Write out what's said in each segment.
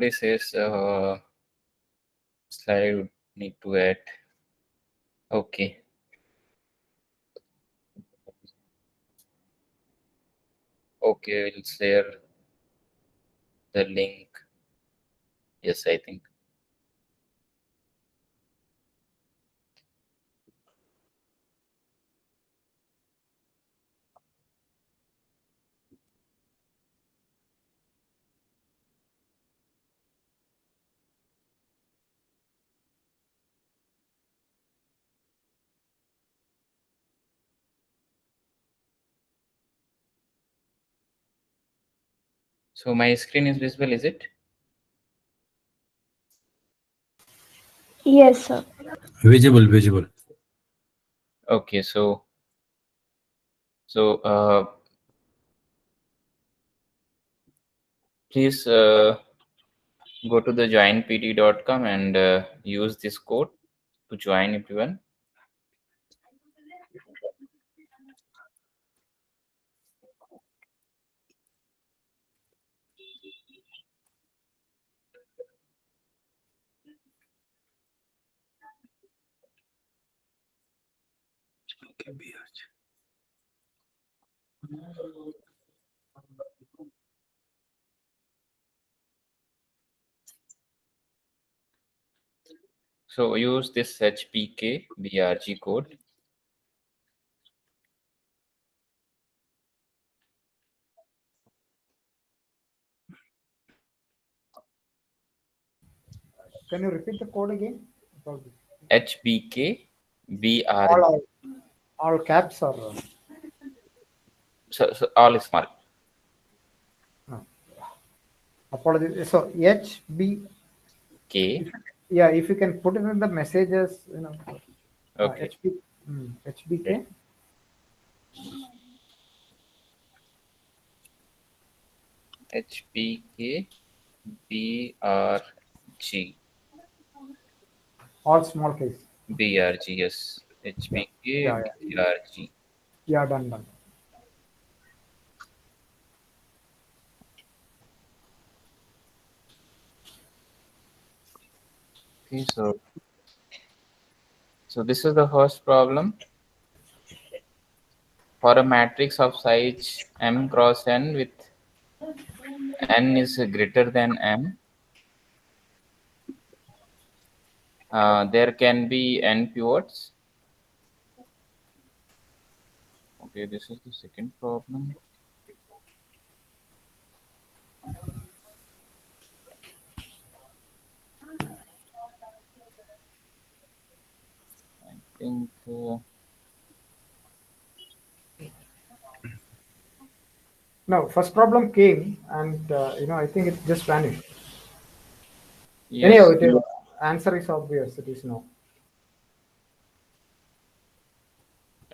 this is slide need to add. Okay. Okay, we'll share the link. Yes, I think. So my screen is visible, is it? Yes, sir. Visible. Okay, so please go to the joinpd.com and use this code to join everyone. So use this HPK BRG code. Can you repeat the code again? HPK BRG. All caps or So all is small. no. Apologies. So HB. K. Yeah, if you can put it in the messages, you know. Okay. HBK. HPK BRG. All small case. BRG, yes. HPK BRG. Yeah, done. Okay, so this is the first problem. For a matrix of size m cross n with n is greater than m, there can be n pivots. Okay, this is the second problem. I think No, first problem came and I think it just vanished. yes. Anyhow, answer is obvious. It is no.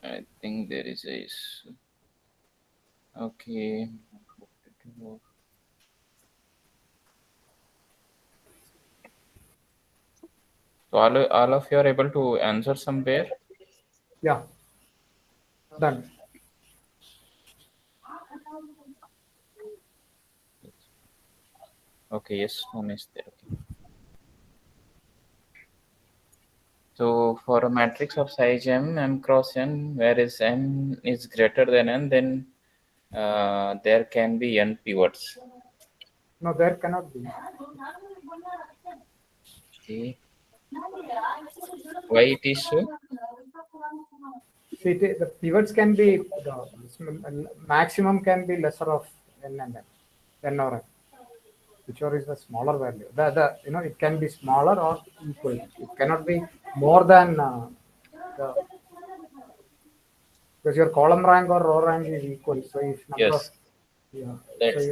I think there is a issue. Okay. So all of you are able to answer somewhere? Yeah. Done. Okay, yes, one is there. Okay. So for a matrix of size m cross n, whereas m is greater than n, then there can be n pivots. No, there cannot be. Okay. Why it is so? See, the pivots can be the maximum can be lesser of n and n or n, whichever is the smaller value. The it can be smaller or equal. It cannot be more than the because your column rank or row rank is equal. So if number of That's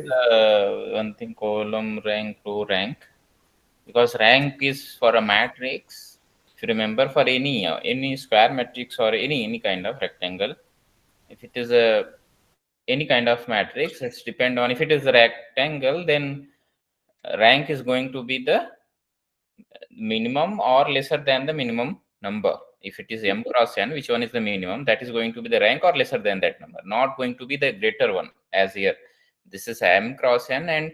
one thing, column rank, row rank. Because rank is for a matrix. If you remember, for any square matrix or any kind of rectangle, if it is any kind of matrix, it's depend on if it is a rectangle, then rank is going to be the minimum or lesser than the minimum number. If it is m cross n, which one is the minimum, that is going to be the rank or lesser than that number, not going to be the greater one. As here, this is m cross n, and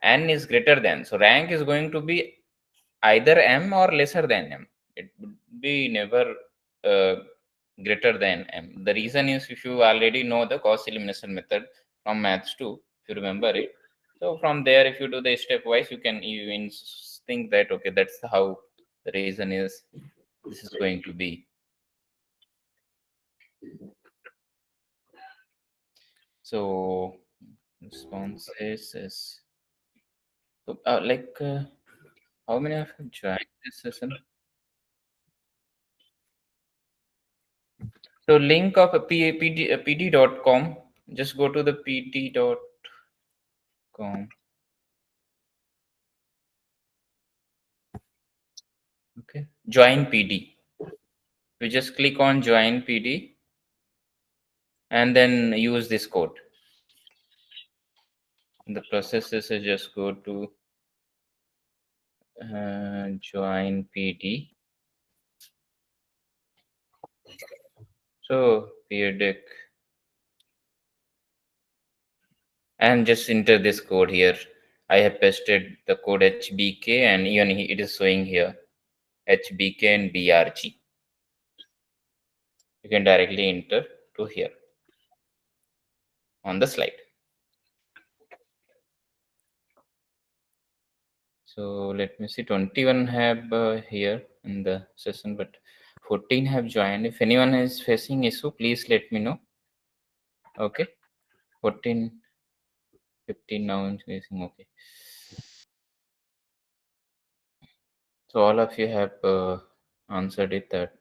n is greater than. So rank is going to be either m or lesser than m. It would be never uh, greater than m. The reason is, if you already know the Gauss elimination method from maths 2, if you remember it. So from there, if you do the stepwise, you can even think that, okay, that's how the reason is. This is going to be. So responses is so, how many of you joined this session? So link of a pd.com. Just go to the pd.com. Okay, join PD. You just click on join PD and then use this code. The process is just go to join PD. So periodic and just enter this code here. I have pasted the code HBK and even it is showing here HBK and BRG. You can directly enter to here on the slide. So let me see, 21 have here in the session, but 14 have joined. If anyone is facing issue, please let me know. Okay, 14, 15 now is facing. Okay. So all of you have answered it that,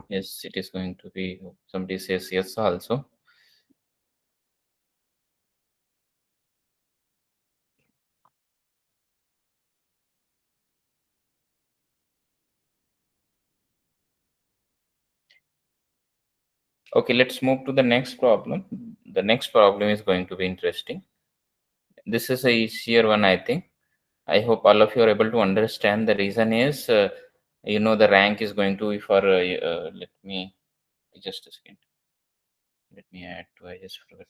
yes, it is going to be, somebody says yes also. Okay, let's move to the next problem. The next problem is going to be interesting. This is a easier one, I think. I hope all of you are able to understand. The reason is, the rank is going to be for, let me, just a second. Let me add to, I just forgot.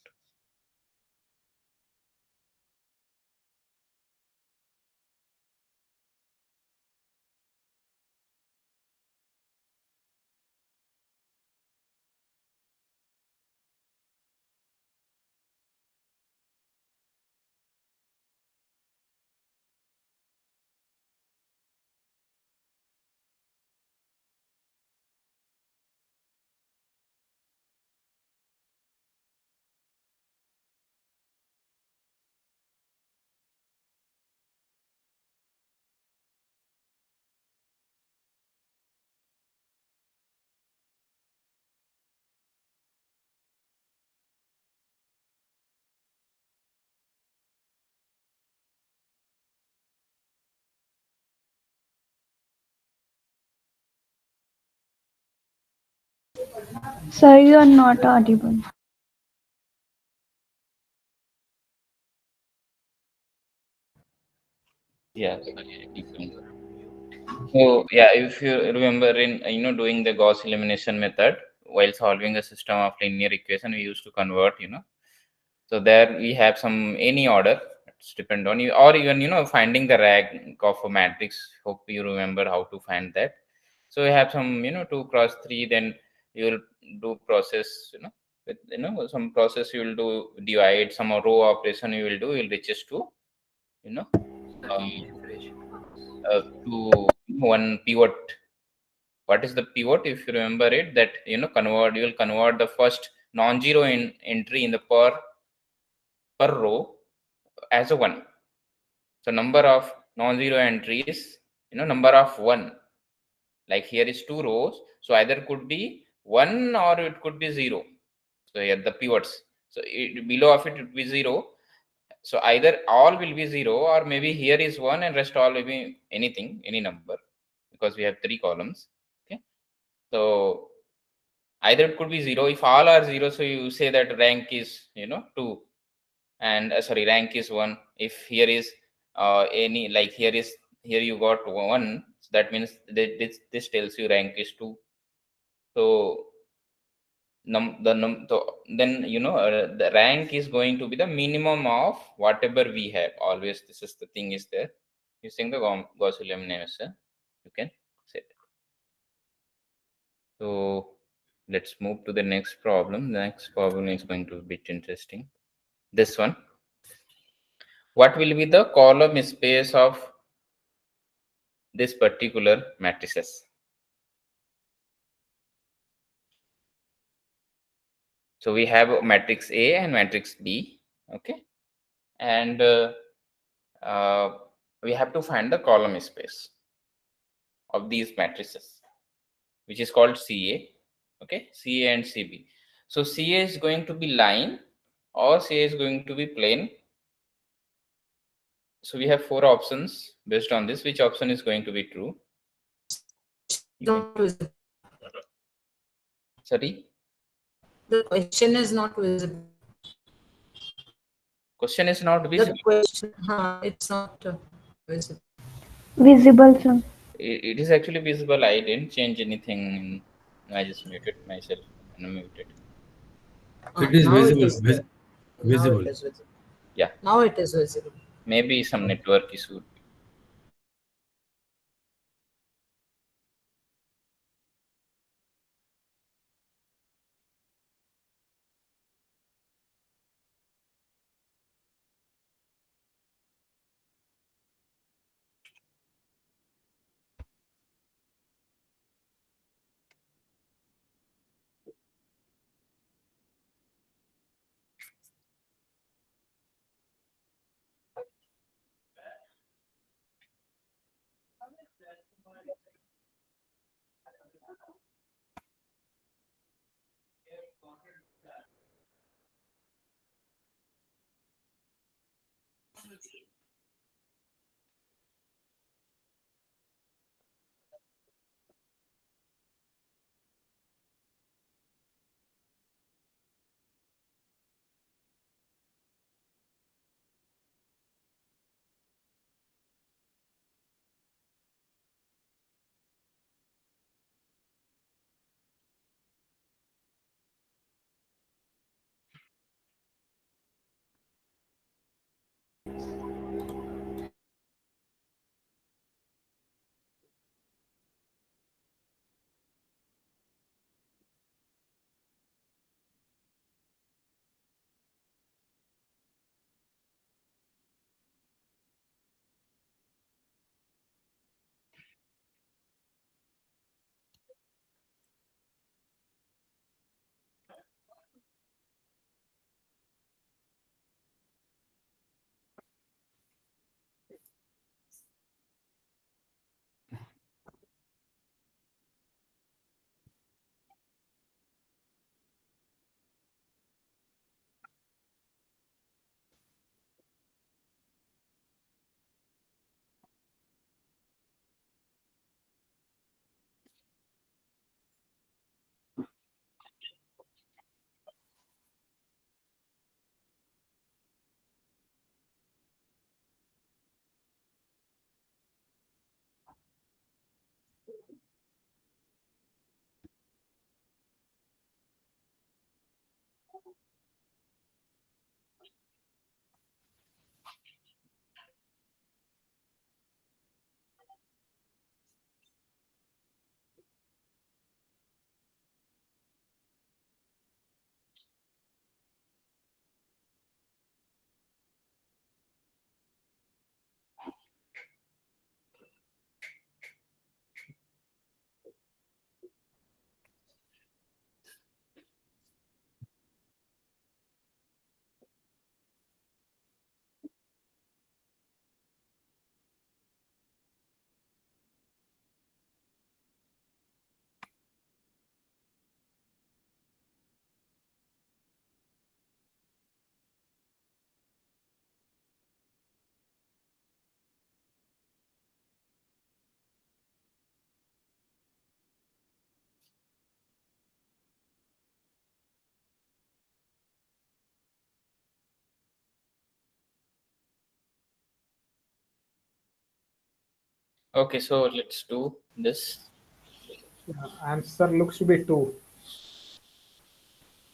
Sir, you are not audible. Yeah, sorry, I keep going. So yeah, if you remember in, doing the Gauss elimination method while solving a system of linear equation, we used to convert, So there we have some any order. It's depend on you, or even finding the rank of a matrix. Hope you remember how to find that. So you have some 2 cross 3. Then you will do process, with some process you will do divide, some row operation you will do. Will reaches to you know to one pivot. What is the pivot? If you remember it, that convert, you will convert the first non-zero entry in the per row as a 1. So number of non-zero entries, number of 1. Like here is 2 rows, so either could be 1 or it could be 0. So here the pivots. So below of it would be 0. So either all will be 0, or maybe here is 1 and rest all will be anything, any number, because we have 3 columns. Okay. So either it could be 0. If all are 0, so you say that rank is 2, and sorry, rank is 1. If here is any, like here you got 1, so that means that this tells you rank is 2. So then the rank is going to be the minimum of whatever we have. Always this is the thing is there using the Gauss elimination you can set. So let's move to the next problem. The next problem is going to be a bit interesting. This one, what will be the column space of this particular matrices? So we have matrix A and matrix B, okay, and we have to find the column space of these matrices, which is called CA, okay, CA and CB. So CA is going to be line or CA is going to be plane. So we have 4 options based on this. Which option is going to be true? Sorry? The question is not visible. Question is not visible. The question, it's not visible. Visible, sir. It is actually visible. I didn't change anything. I just muted myself and unmuted. It is visible. Visible. Now it is visible. Yeah. Now it is visible. Maybe some network issue. Okay, so let's do this. Answer looks to be 2.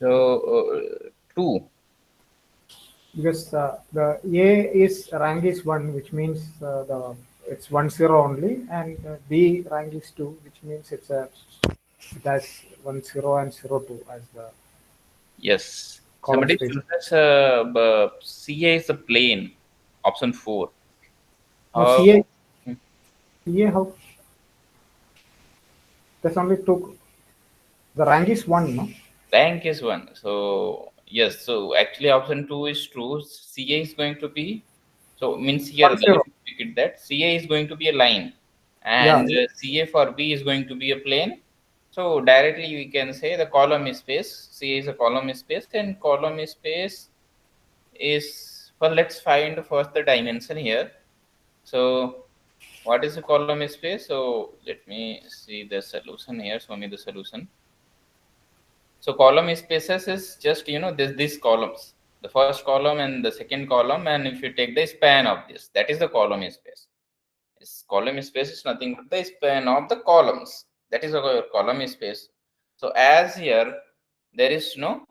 So 2. Because the A is rank is 1, which means it's 1 0 only, and B rank is 2, which means it has 1 0 and 0 2 as the Yes. column Somebody space. chooses CA is a plane. Option 4. No, Uh, CA how? There's only 2. The rank is 1, no? Rank is 1. So yes. So actually, option 2 is true. CA is going to be, so means here 1 let 0. me pick it that CA is going to be a line, Yeah. and CA for B is going to be a plane. So directly we can say the column space. CA is a column space, and column space is, well, let's find first the dimension here. So what is the column space? So let me see the solution here. Show me the solution. So column spaces is just, this columns, the first column and the second column, and if you take the span of this, that is the column space. This column space is nothing but the span of the columns. That is our column space. So as here there is no,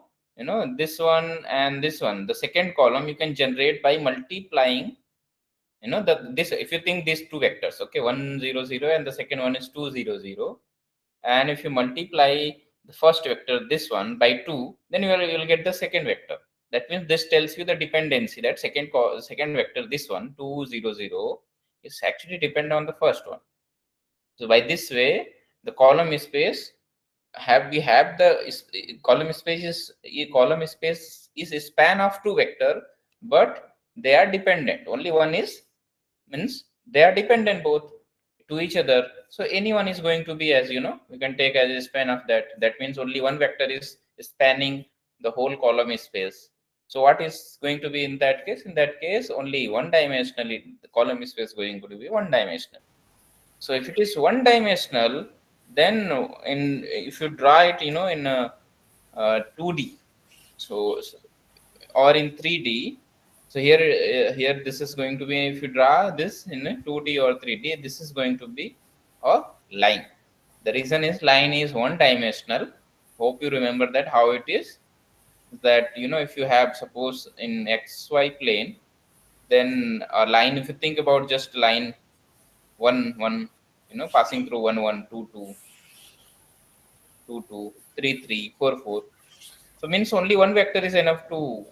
this one and this one, the second column you can generate by multiplying, this, if you think these two vectors, okay, 1 0 0 and the second one is 2 0 0, and if you multiply the first vector, this one, by 2, then you will get the second vector. That means this tells you the dependency, that second vector, this one 2 0 0, is actually dependent on the first one. So by this way, the column space we have the column space is a span of two vector, but they are dependent. Only one is, means they are dependent both to each other. So anyone is going to be, as we can take as a span of that. That means only one vector is spanning the whole column space. So what is going to be in that case? In that case, only one dimensionally, the column space is going to be one dimensional. So if it is one dimensional, then if you draw it, in a 2D, so or in 3D. So here this is going to be, if you draw this in a 2D or 3D, this is going to be a line. The reason is line is one dimensional. Hope you remember that how it is. That if you have, suppose in XY plane, then a line, if you think about just line 1 1, passing through 1 1 2 2 2 2 3 3 4 4. So means only one vector is enough to,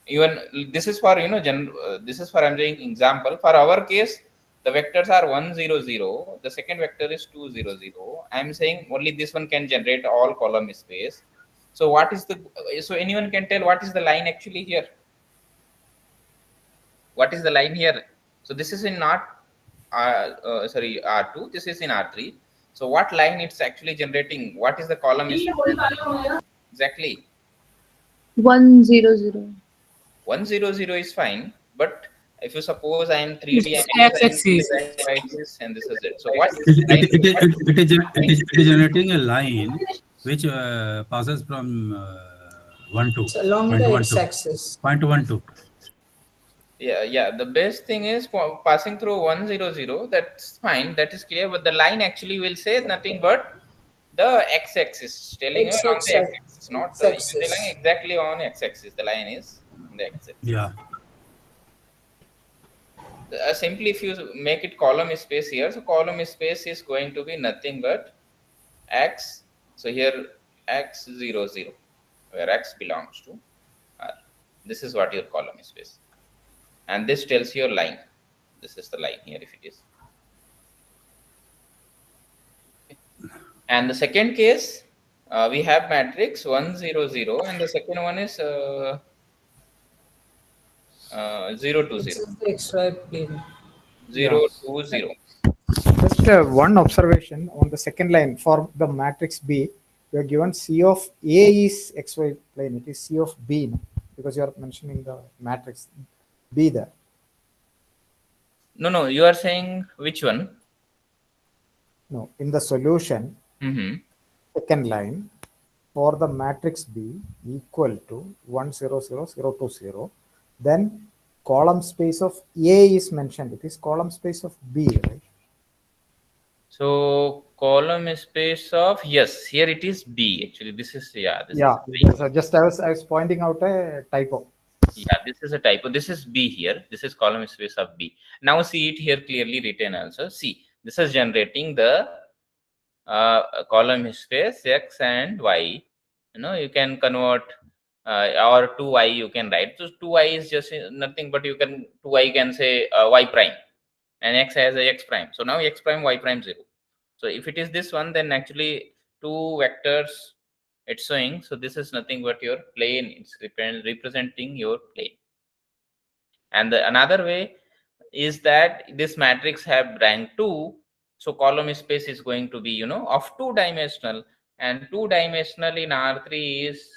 even this is for, this is for, I'm saying example. For our case, the vectors are 1 0 0. The second vector is 2 0 0. I'm saying only this one can generate all column space. So what is the, so anyone can tell what is the line actually here? What is the line here? So this is in not sorry, R2, this is in R3. So what line it's actually generating? What is the column is exactly? 1 0 0. 1 0 0 is fine, but if you suppose I am 3D, It's I'm x-axis. x-axis, and this is it. So what It is generating a line which passes from 1 to It's along point the 1 to x-axis. point 1 to. Yeah. The best thing is passing through 1 0 0. That's fine. That is clear. But the line actually will say nothing but the x-axis, telling you along the x-axis, not telling exactly on x-axis. The line is on the x-axis. Yeah. Simply, if you make it column space here, so column space is going to be nothing but x. So here x 0 0, where x belongs to R. This is what your column space, and this tells your line. This is the line here, if it is. And the second case, we have matrix 1 0 0, and the second one is 0 2 0. This is the XY plane. 0 2 0. Just one observation on the second line for the matrix B. You are given C of A is XY plane. It is C of B, no? Because you are mentioning the matrix B there. No, you are saying which one? No, in the solution, second line for the matrix B equal to 1 0 0 0 2 0. Then column space of A is mentioned. It is column space of B, right? So column space of, yes, here it is B. Actually, this is, yeah, this Yeah, is so just I was pointing out a typo. yeah, this is a typo. This is B here. This is column space of B. Now see it here clearly written also. See, this is generating the column space X and Y. You know, you can convert or 2y you can write. So 2y is just nothing but you can 2y can say y prime and x has a x prime. So now x prime y prime 0. So if it is this one, then actually two vectors it's showing. So this is nothing but your plane. It's representing your plane. And another way is that this matrix have rank 2, so column space is going to be, you know, of 2-dimensional, and 2-dimensional in R3 is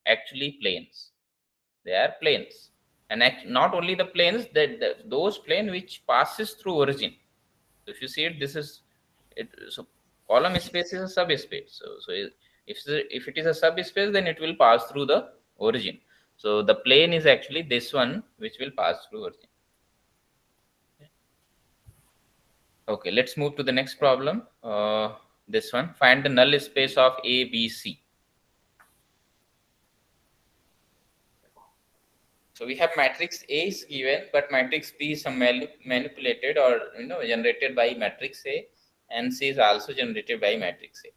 actually planes. They are planes, and not only the planes, that those plane which passes through origin. So if you see it, this is it. So column space is a subspace. So if it is a subspace, then it will pass through the origin. So the plane is actually this one which will pass through origin. Okay, let's move to the next problem. This one, find the null space of A, B, C. So we have matrix A is given, but matrix B is manipulated or generated by matrix A, and C is also generated by matrix A.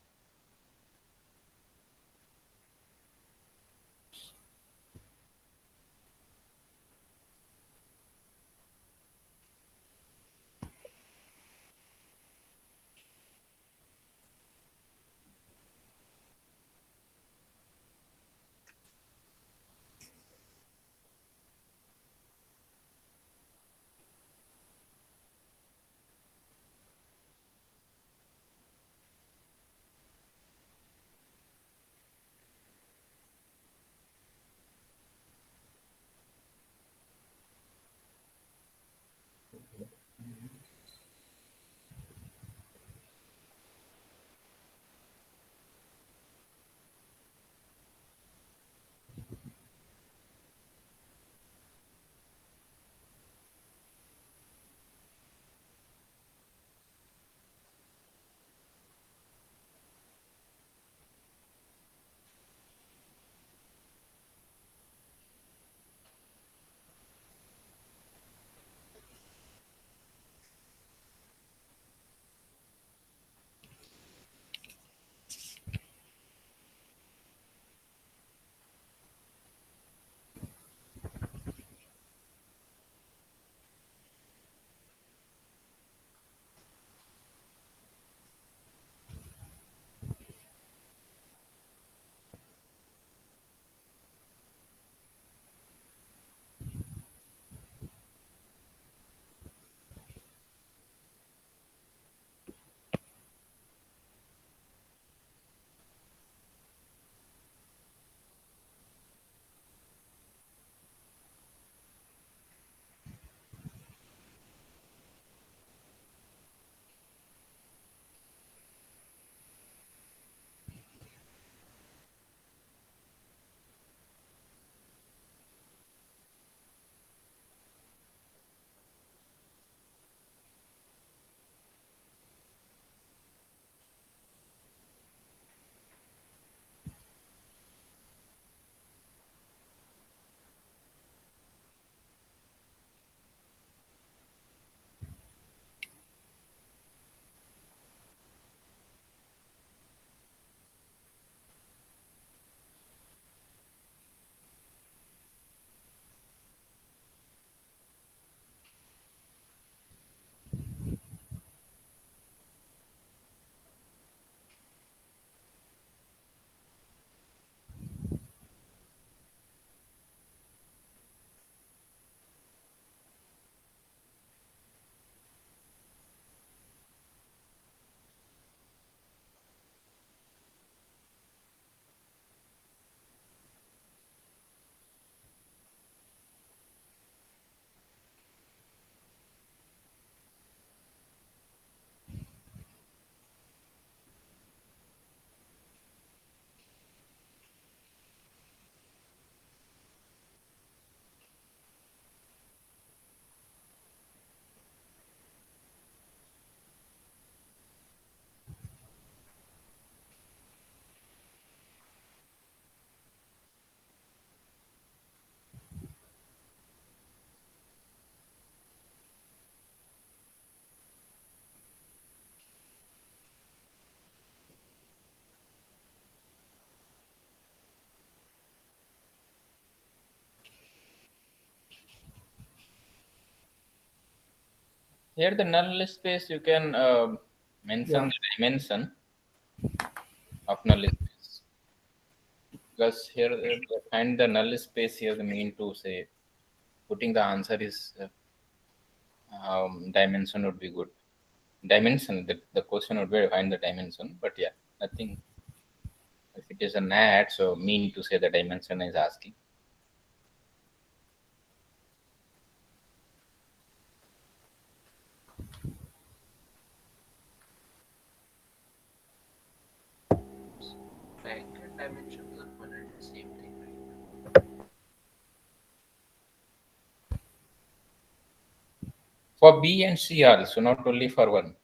Here the null space you can mention the dimension of null space, because here find the null space here the mean to say putting the answer is dimension would be good. Dimension, the question would be find the dimension, but yeah, nothing. If it is a NAT, so mean to say the dimension is asking. Rank and dimensions are one and the same thing, right? For B and C also, not only for one.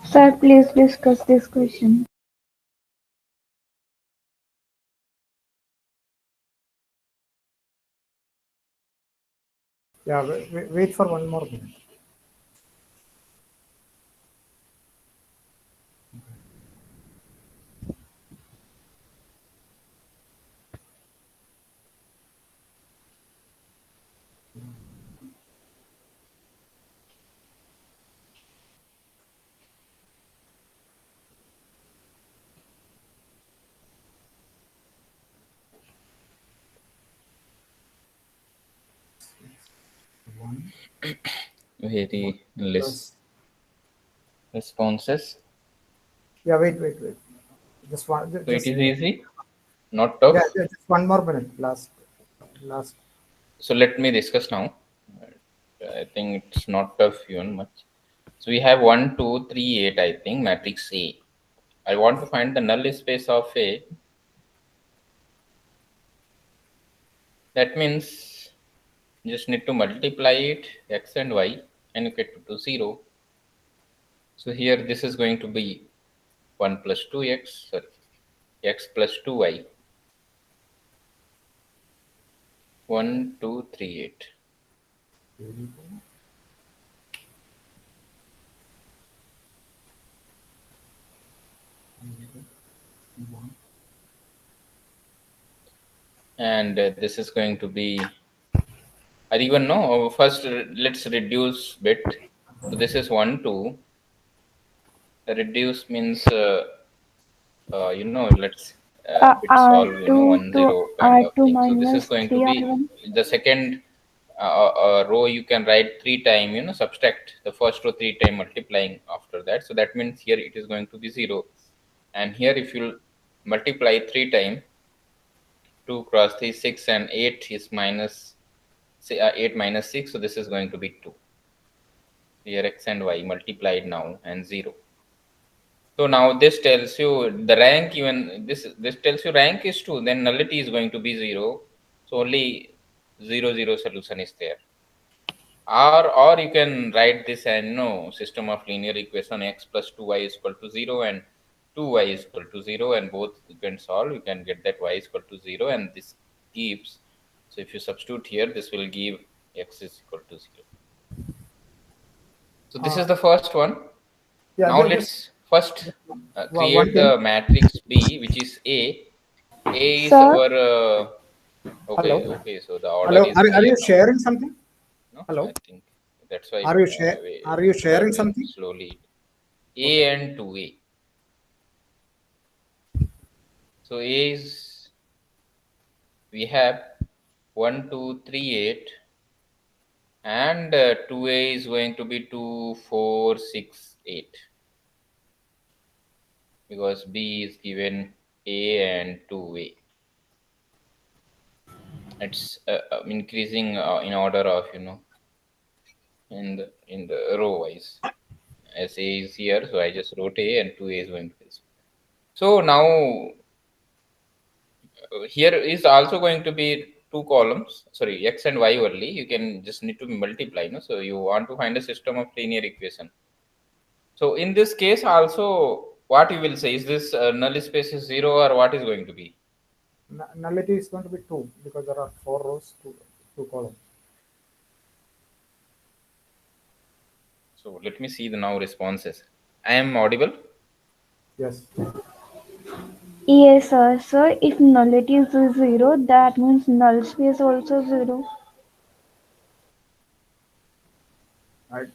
Sir, please discuss this question. Yeah, wait for one more minute. Very less responses. Yeah, wait. Just one. So it Just is easy, not tough. yeah, just 1 more minute. Last. So let me discuss now. I think it's not tough even much. So we have 1, 2, 3, 8, I think, matrix A. I want to find the null space of A. That means just need to multiply it, x and y, and you get to 0. So here this is going to be 1 plus 2x, sorry, x plus 2y. 1, 2, 3, 8. and this is going to be, I even know. First, let's reduce bit. So this is 1 2. Reduce means let's bit solve, R2 1 to 0 kind of R2 thing. So this is minus going to be 3R1. the second row. You can write 3 time, subtract the first row 3 time, multiplying after that. So that means here it is going to be 0, and here if you multiply 3 time, 2 cross 3 6, and 8 is minus, say 8 minus 6. So this is going to be 2. Here x and y multiplied now, and 0. So now this tells you the rank, even this tells you rank is 2, then nullity is going to be 0. So only 0 0 solution is there. Or you can write this and system of linear equation, x plus 2y is equal to 0 and 2y is equal to 0, and both you can solve. You can get that y is equal to 0, and this gives. So if you substitute here, this will give x is equal to 0. So this is the first one. Yeah, Now let's first one create thing. the matrix B, which is A. A is Sir? our okay. Hello? Okay, so the order Hello, is are clear you now. sharing something? No, Hello? I think that's why. Are you sharing something? Slowly? A and 2A. So A is, we have 1 2 3 8, and 2A is going to be 2 4 6 8, because B is given A and 2A. It's increasing in order of, in the row wise. As A is here, so I just wrote A, and 2A is going to this. So now here is also going to be two columns, sorry, x and y only. You can just need to multiply, so you want to find a system of linear equation. So in this case also, what you will say is this null space is 0, or what is going to be? Nullity is going to be 2 because there are 4 rows, two columns. So let me see the now responses. I am audible? Yes. Yes, sir. So if nullity is 0, that means null space also 0. Right.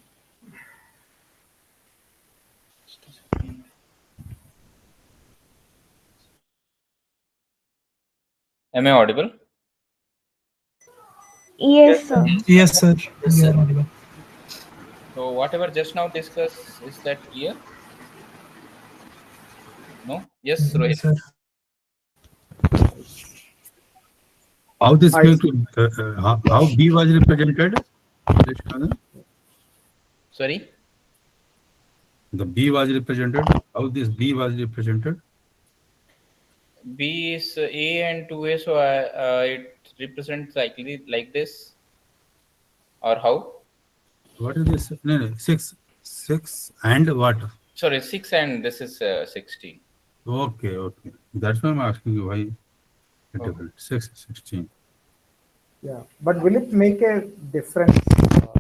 Am I audible? Yes, sir. Yes, sir. Yes, You are sir. audible. So whatever just now discussed, is that clear? No? Yes, Yes, Rohit. sir. How this I going to how B was represented? Sorry. The B was represented. How this B was represented? B is A and 2A, so it represents like this, or how? What is this? No, 6 and what? Sorry, 6, and this is 16. Okay, okay. That's why I'm asking you why Oh. different. 6, 16. Yeah, but will it make a difference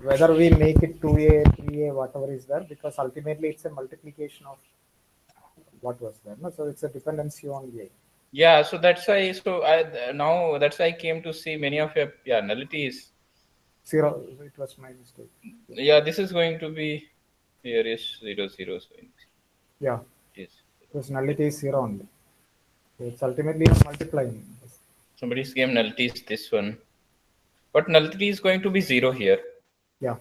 whether we make it 2A, 3A, whatever is there? Because ultimately it's a multiplication of what was there. No? So it's a dependency on A. Yeah, so that's why. So now that's why I came to see many of your nullity is 0. It was my mistake. This is going to be here is 0 0. So Yeah, yes, because nullity is 0 only. So it's ultimately multiplying. somebody's game nullity is this one, but nullity is going to be 0 here. Yeah.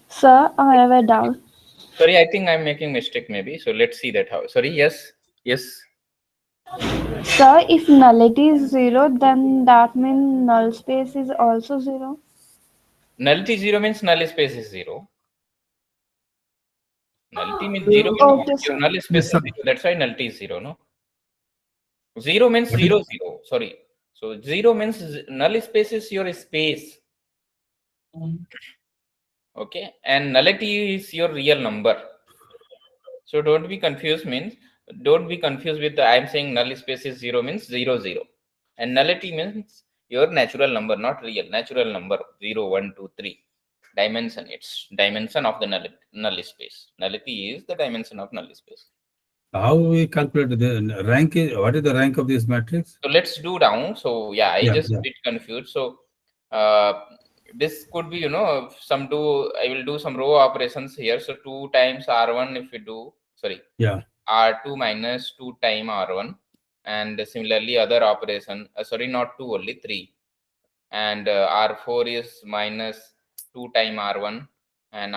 Sir, I have a doubt. Sorry, I think I'm making mistake maybe. So let's see that how. Sorry, yes, yes. Sir, if nullity is 0, then that means null space is also 0. Nullity 0 means null space is 0. Nullity means 0 means Okay, your sir. null space Yes, is sir. 0. That's why nullity is 0, no? 0 means What is- 0 0. Sorry. So 0 means null space is your space. Okay. And nullity is your real number. So don't be confused with I'm saying null space is 0 means 0 0. And nullity means your natural number, not real. Natural number 0 1 2 3. Dimension. It's dimension of the null space. Nullity is the dimension of null space. How we calculate the rank? What is the rank of this matrix? So let's do down. So yeah, I just Yeah. bit confused. So this could be, I will do some row operations here. So 2 times R1 if we do, sorry, Yeah. R2 minus 2 time R1, and similarly other operation, sorry, not 2 only 3, and R4 is minus 2 time R1 and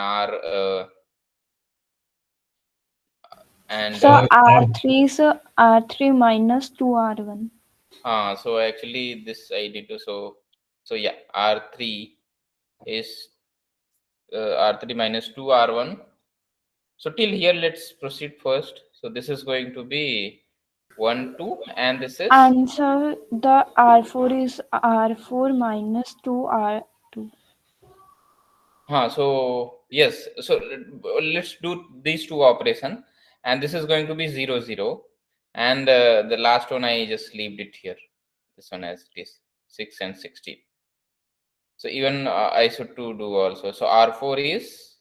So R3 is R3 minus 2R1. So actually this I need to, so yeah, R3 is R3 minus 2 R1. So till here, let's proceed first. So this is going to be 1, 2, and this is? And so the R4 is R4 minus 2R2. So yes, so let's do these two operation, and this is going to be 0, 0, and the last one I just leave it here. This one as it is 6 and 16. So even I should to do also. So R4 is?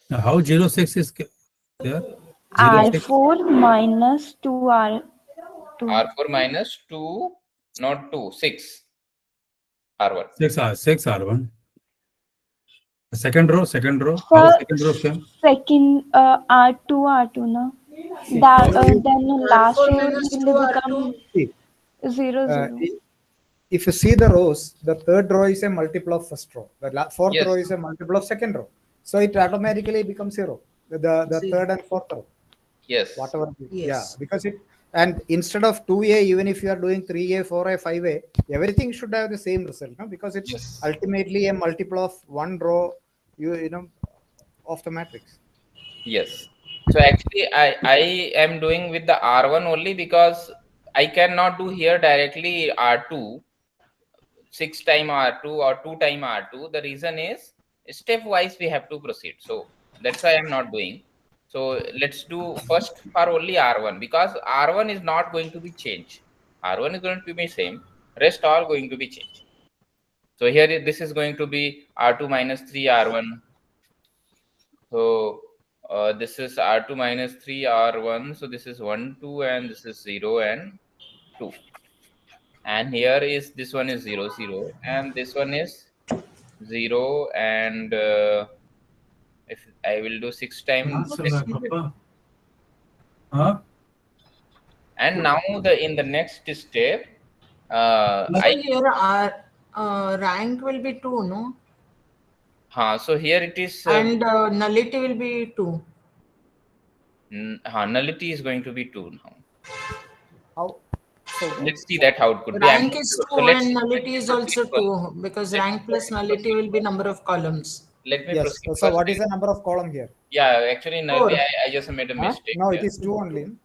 Now how 0, 6 is there? R4 minus 2R2. R4 minus 2, not 2, 6 R1. 6 R1. Second row. How second row came? Second R2 R2 na. That then last row will become 0 0. If you see the rows, the third row is a multiple of first row. The fourth Yes. row is a multiple of second row. So it automatically becomes 0. The third and fourth row. Yes. Whatever. Yes. Yeah, because and instead of 2A, even if you are doing 3A, 4A, 5A, everything should have the same result, no? Because it's ultimately a multiple of one row, of the matrix. Yes. So actually, I am doing with the R1 only because I cannot do here directly R2, 6 time R2 or 2 time R2. The reason is stepwise we have to proceed. So that's why I'm not doing. So let's do first for only R1, because R1 is not going to be changed. R1 is going to be same. Rest all going to be changed. So here this is going to be R2 minus 3 R1. So this is R2 minus 3 R1. So this is 1, 2, and this is 0 and 2. And here is this one is 0, 0, and this one is 0, and if I will do 6 times. And now in the next step, here our rank will be 2, no? So here it is. And nullity will be 2. Nullity is going to be 2 now. How? So let's see that how it could rank be. is 2 and nullity is also 2, because rank plus nullity will be number of columns. Let me yes. proceed. So what is the number of column here? Yeah, actually nullity, I just made a mistake. No, it is 2 only.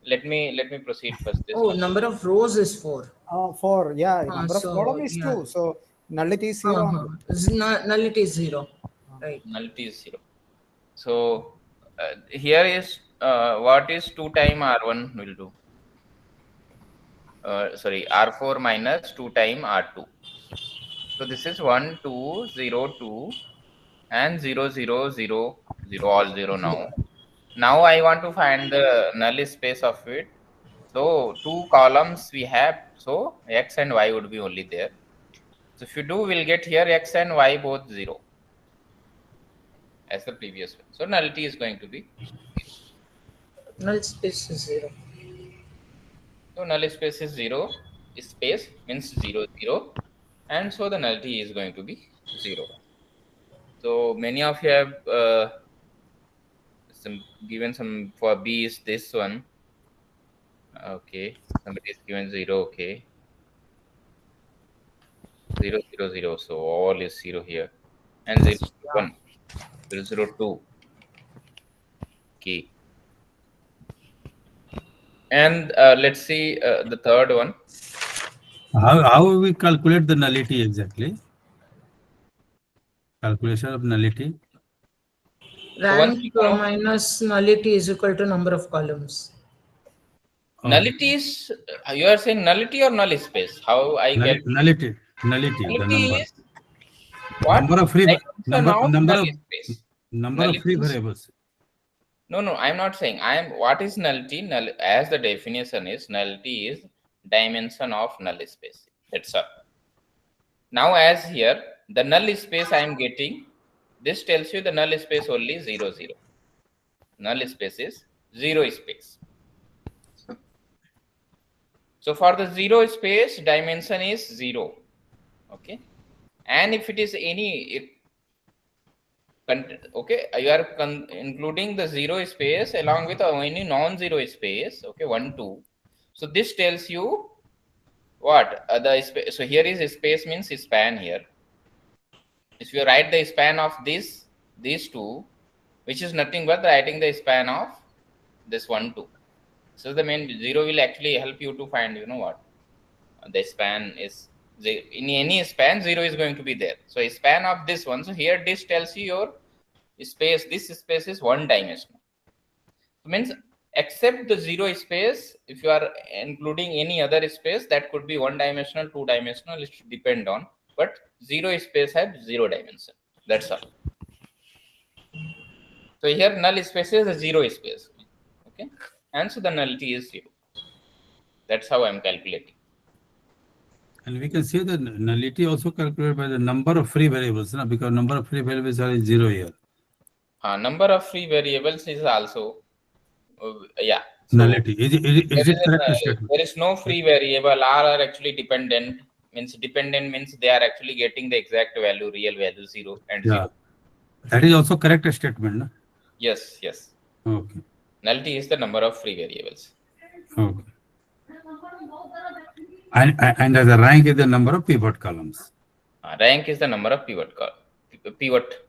Let me proceed first. This one. Number of rows is 4. 4. Yeah, number of column is 2. So nullity is 0. Nullity is 0. Right. Nullity is 0. So here is what is 2 time R1 will do. Sorry, R4 minus 2 time R2. So this is 1, 2, 0, 2, and 0, 0, 0, 0, all 0 now. Now I want to find the null space of it. So 2 columns we have. So X and Y would be only there. So if you do, we'll get here X and Y both 0 as the previous one. So nullity is going to be 0. Null space is 0. So null space is 0. Space means 0, 0. And so the nullity is going to be 0. So many of you have given some for B is this one. Okay, somebody is given 0. Okay, 0, 0, 0. So all is 0 here, and 0, 1, 0, 0, 2. Okay, and let's see the third one. How will we calculate the nullity exactly? Calculation of nullity. Rank minus nullity is equal to number of columns. Nullity is, you are saying nullity or null space? How I get nullity? Nullity, the number. Is what? Number of free number of free variables. No, I'm not saying. What is nullity? Null, as the definition is, nullity is dimension of null space. That's all. Now, as here, the null space I am getting, this tells you the null space only 0, 0. Null space is 0 space. So for the 0 space, dimension is 0. Okay. And if it is any, okay, you are including the 0 space along with any non-zero space. Okay, 1, 2. So this tells you what? So here is space means span here. If you write the span of these two, which is nothing but writing the span of this 1, 2. So the main 0 will actually help you to find, you know what? The span is, in any span, 0 is going to be there. So a span of this one. So here this tells you your space, this space is one dimensional. So means except the 0 space, if you are including any other space, that could be one dimensional, two dimensional, it should depend on. But 0 space has 0 dimension. That's all. So here null space is a 0 space. Okay. And so the nullity is 0. That's how I'm calculating. And we can see the nullity also calculated by the number of free variables, no? Because number of free variables are 0 here. Number of free variables is also, yeah. So Nullity. Is it correct statement? there is no free variable. All are actually dependent. Dependent means they are actually getting the exact value, real value 0 and 0. That is also correct statement, no? Yes. Okay. Nullity is the number of free variables. Okay. And the rank is the number of pivot columns. Rank is the number of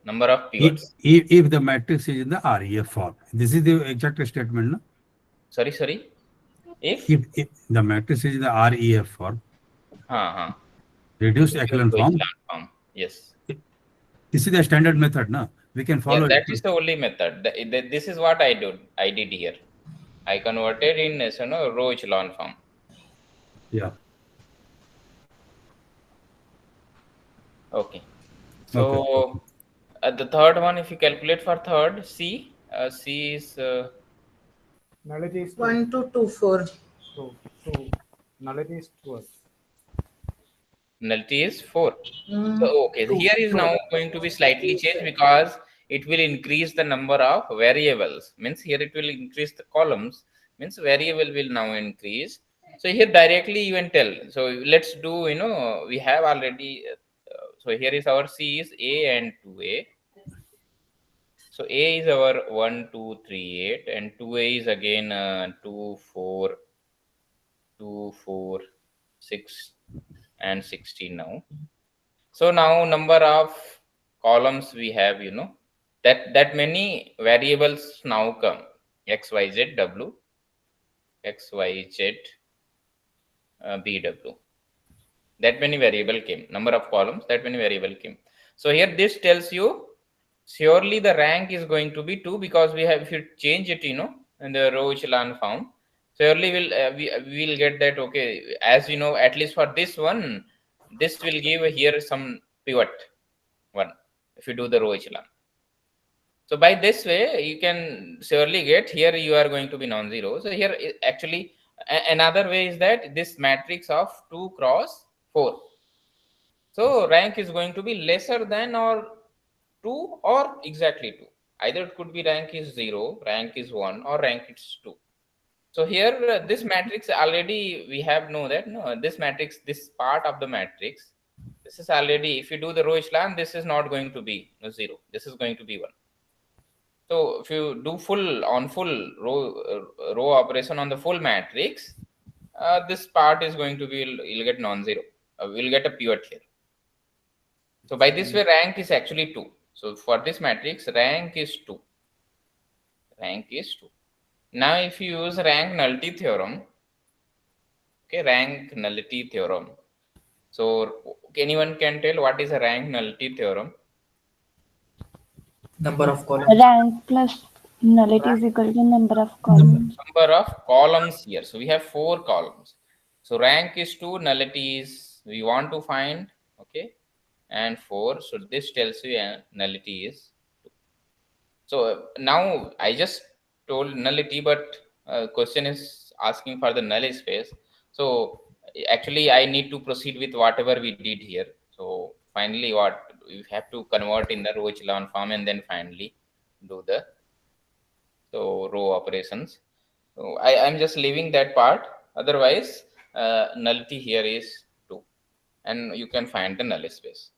number of pivots. If the matrix is in the REF form. This is the exact statement, no? Sorry. If the matrix is in the REF form. Reduced echelon form. Yes. This is the standard method, no? We can follow that is the only method. This is what I did here. I converted in row echelon form. Yeah. Okay. So the third one, if you calculate for third, C is nullity is 1, 2, 2, 4. 2. Nullity is 2. Nullity is 4. So okay, so here is now going to be slightly changed because it will increase the number of variables. Means here it will increase the columns. Means variable will now increase. So here directly you can tell. So let's do, we have already. So here is our C is A and 2A. So A is our 1, 2, 3, 8, and 2A is again 2, 4, 6, and 16 now. So now number of columns we have, that many variables now come. X, Y, Z, W, X, Y, Z, B, W. That many variable came. Number of columns, that many variable came. So here this tells you surely the rank is going to be 2 because we have, if you change it, in the row echelon form, surely we will get that. Okay, as you know, at least for this one, this will give here some pivot 1 if you do the row echelon. So by this way, you can surely get here you are going to be non-zero. So here actually another way is that this matrix of 2 cross 4. So rank is going to be lesser than or 2 or exactly 2. Either it could be rank is 0, rank is 1, or rank is 2. So here this matrix already we have know that this matrix, this part of the matrix, this is already, if you do the row echelon, this is not going to be 0. This is going to be 1. So if you do full row operation on the full matrix, this part is going to be, you'll get non-zero. We'll get a pivot here. So by this way, rank is actually 2. So for this matrix, rank is 2. Rank is 2. Now if you use rank nullity theorem, okay, rank nullity theorem. So anyone can tell what is a rank nullity theorem? Number of columns. Rank plus nullity is equal to number of columns. Number of columns here. So we have 4 columns. So rank is 2, nullity is we want to find, okay, and 4. So this tells you nullity is 2. So now I just told nullity, but question is asking for the null space. So actually, I need to proceed with whatever we did here. So finally, what we have to convert in the row echelon form and then finally do the row operations. So I'm just leaving that part. Otherwise, nullity here is 2, and you can find the null space.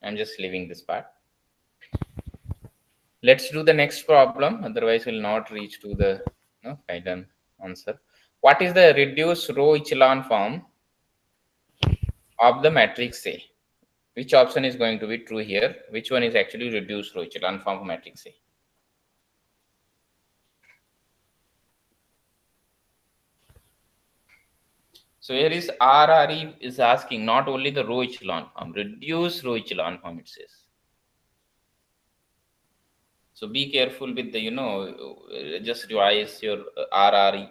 I'm just leaving this part. Let's do the next problem. Otherwise, we'll not reach to the final answer. What is the reduced row echelon form of the matrix A? Which option is going to be true here? Which one is actually reduced row echelon form of matrix A? So here is RRE is asking not only the row echelon form, reduced row echelon form it says. So be careful with the, just revise your RRE.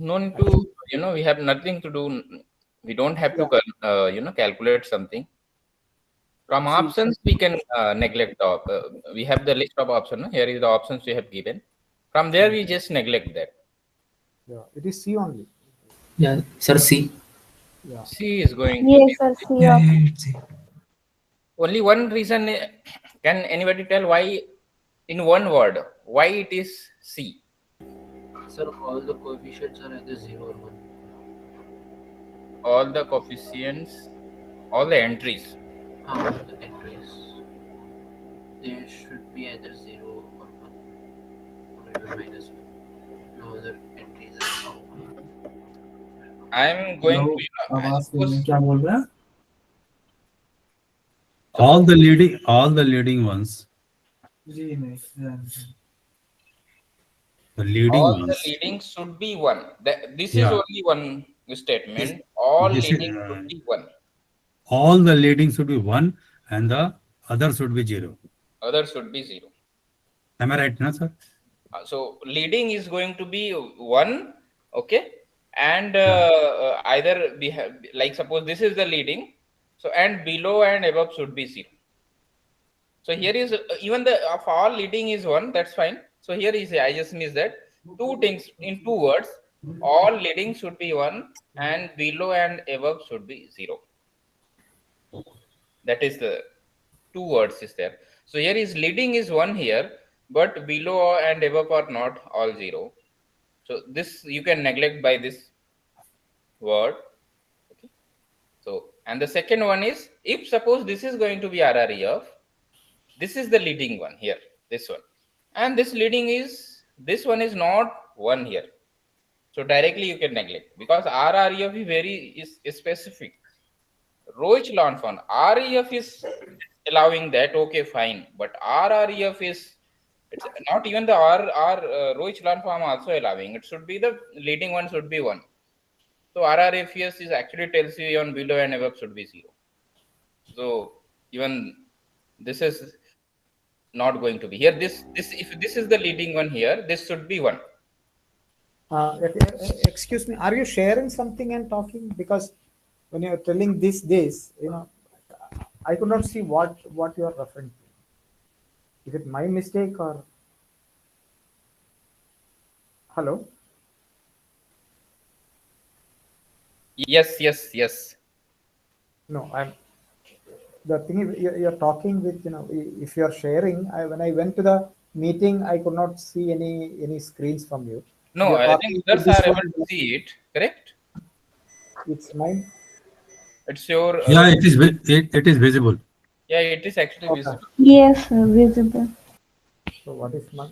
No need to, we have nothing to do. We don't have to, calculate something. From options, we can neglect we have the list of options. No? Here is the options we have given. From there, we just neglect that. Yeah, it is C only. Yeah, sir, C. Yeah. C is going to Yes, be. sir. C Yeah, option. it's C. Only one reason. Can anybody tell why, in one word, why it is C? Sir, all the coefficients are either 0 or 1. All the coefficients, all the entries. The entries. There should be either 0 or 1 or even -1. No other entries are common. I'm going to, I suppose all the leading ones. The leading all the ones. leadings should be 1. This is Yeah. only one statement. All This is, leadings should be 1. all the leadings should be 1 and the other should be 0. Other should be 0. Am I right, no, sir? So leading is going to be 1, okay, and Yeah. either like suppose this is the leading, so and below and above should be 0. So here is even the of all leading is 1, that's fine. So here is I just missed that two things in 2 words. All leading should be 1 and below and above should be 0. That is the 2 words is there. So here is leading is 1 here, but below and above are not all 0. So this you can neglect by this word. Okay. So and the second one is, if suppose this is going to be RREF, this is the leading one here, this one, and this leading is, this one is not 1 here. So directly you can neglect, because RREF is is specific. Row echelon form, REF is allowing that, okay, fine, but RREF is, it's not even the row echelon form also allowing. It should be the leading one should be 1. So RRFES is actually tells you on below and above should be 0. So even this is not going to be here. This if this is the leading one here, this should be 1. Excuse me, are you sharing something and talking? Because when you're telling this, I could not see what you are referring to. Is it my mistake or? Hello? Yes. No, I'm. The thing is, you're talking with, if you're sharing. When I went to the meeting, I could not see any screens from you. No, You're I think talking with others this are able one. to see it. Correct? It's mine. It's your. Yeah, it is visible. Yeah, it is actually Okay. visible. Yes, visible. So what is my?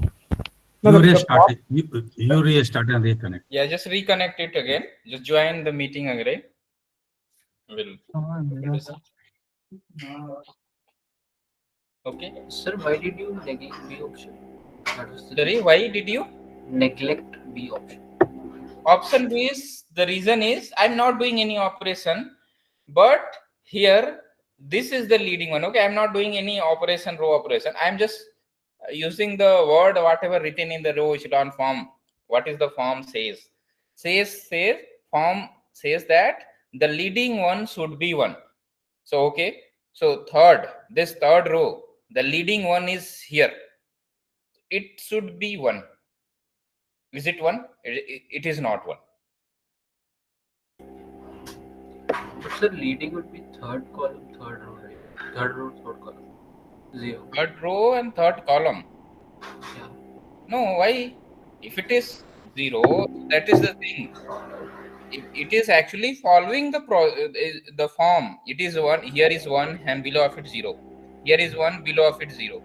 You restart it. You restart and reconnect. Yeah, just reconnect it again. Just join the meeting again. We'll okay. Sir, why did you neglect B option? That was the Sorry, why did you neglect B option? option B is, the reason is I'm not doing any operation, but here this is the leading one. Okay, I'm not doing any operation, row operation. I'm just using the word whatever written in the row echelon form. What is the form says? Form says that the leading one should be 1. So okay, so this third row, the leading one is here. It should be 1. Is it 1? It is not 1. But sir, leading would be third column, third row, right? Third row, third column. 0. Third row and third column. Yeah. No, why? If it is 0, that is the thing. It is actually following the form. It is 1. Here is 1 and below of it 0. Here is 1, below of it 0.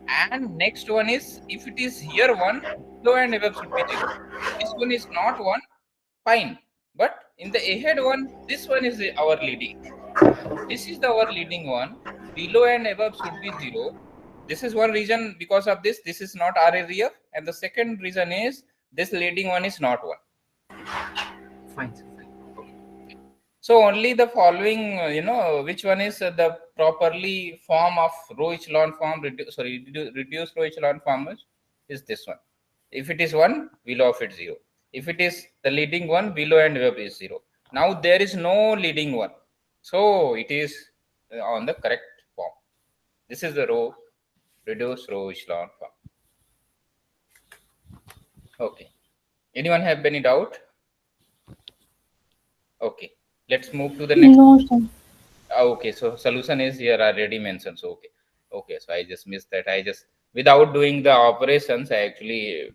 And next one is, if it is here 1, below and above should be 0. This one is not 1, fine. But in the ahead one, this one is our leading. This is our leading one. Below and above should be 0. This is one reason. Because of this is not RREF. And the second reason is this leading one is not 1. Fine, sir. Fine. Okay. So only the following, which one is the properly form of row echelon form, reduced row echelon form is this one. If it is 1, below of it 0. If it is the leading one, below and above is 0. Now there is no leading one. So it is on the correct form. This is the reduced row echelon form. Okay. Anyone have any doubt? Okay. Let's move to the next. No, sir. Okay, so solution is here already mentioned. So okay, so I just missed that. I just, without doing the operations, I actually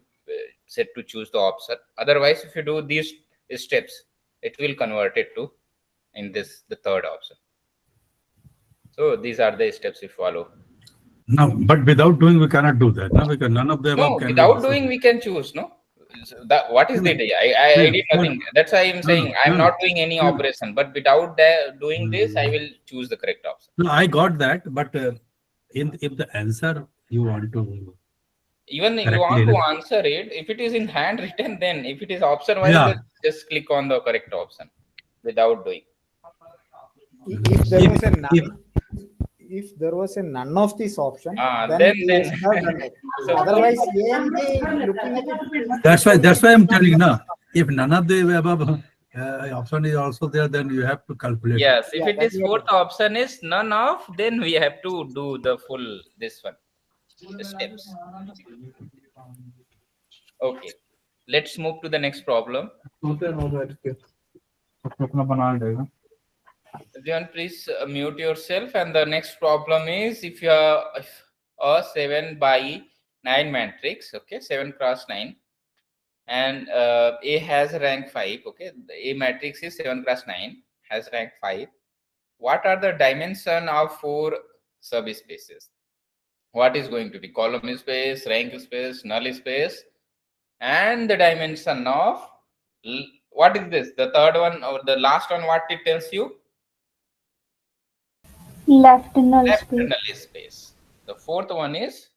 said to choose the option. Otherwise, if you do these steps, it will convert it to in the third option. So these are the steps we follow. No, but without doing, we cannot do that. No, because none of the above No, can be. without doing, we can choose. No, so that what is the day? I did nothing. That's why I'm saying I'm not doing any operation. But without doing this, I will choose the correct option. No, I got that, but if the answer you want to Even if you correctly, want to answer it, if it is in handwritten, then if it is option wise, yeah, just click on the correct option without doing. If there was a none, if there was a none of these options, then we should have done it. So Otherwise, A and B looking at it. that's why I'm telling you now. If none of the above option is also there, then you have to calculate. yes, if Yeah, it is fourth option is none of, then we have to do the full this one, the steps. Okay, let's move to the next problem. John, please mute yourself. And the next problem is if you are a 7 by 9 matrix, okay, 7 cross 9, and A has rank 5, okay, the A matrix is 7 cross 9, has rank 5. What are the dimension of 4 subspaces? What is going to be column space, rank space, null space, and the dimension of what is this? The third one or the last one, what it tells you? Left null Left space. null space. The fourth one is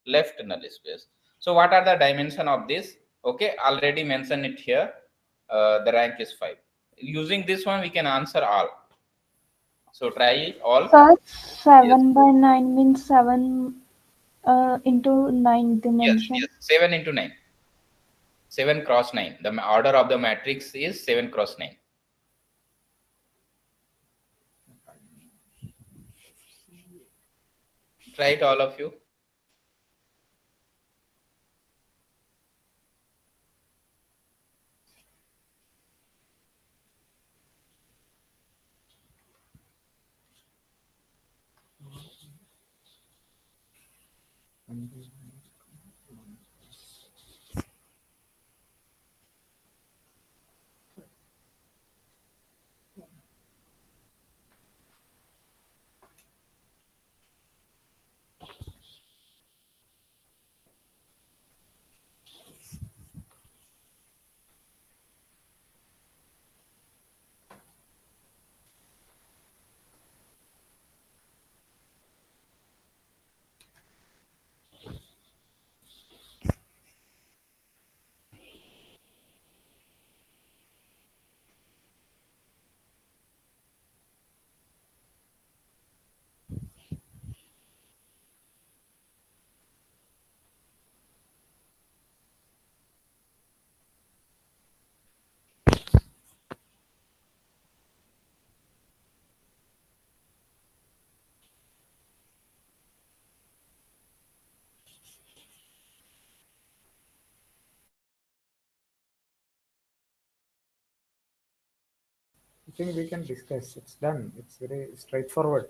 left null space. So what are the dimension of this? Okay, already mentioned it here. The rank is 5. Using this one, we can answer all. So try all. Sir, 7 by 9 means 7 into 9 dimension. Yes, 7 into 9. 7 cross 9. The order of the matrix is 7 cross 9. Try it, all of you. I think we can discuss. It's done. It's very straightforward.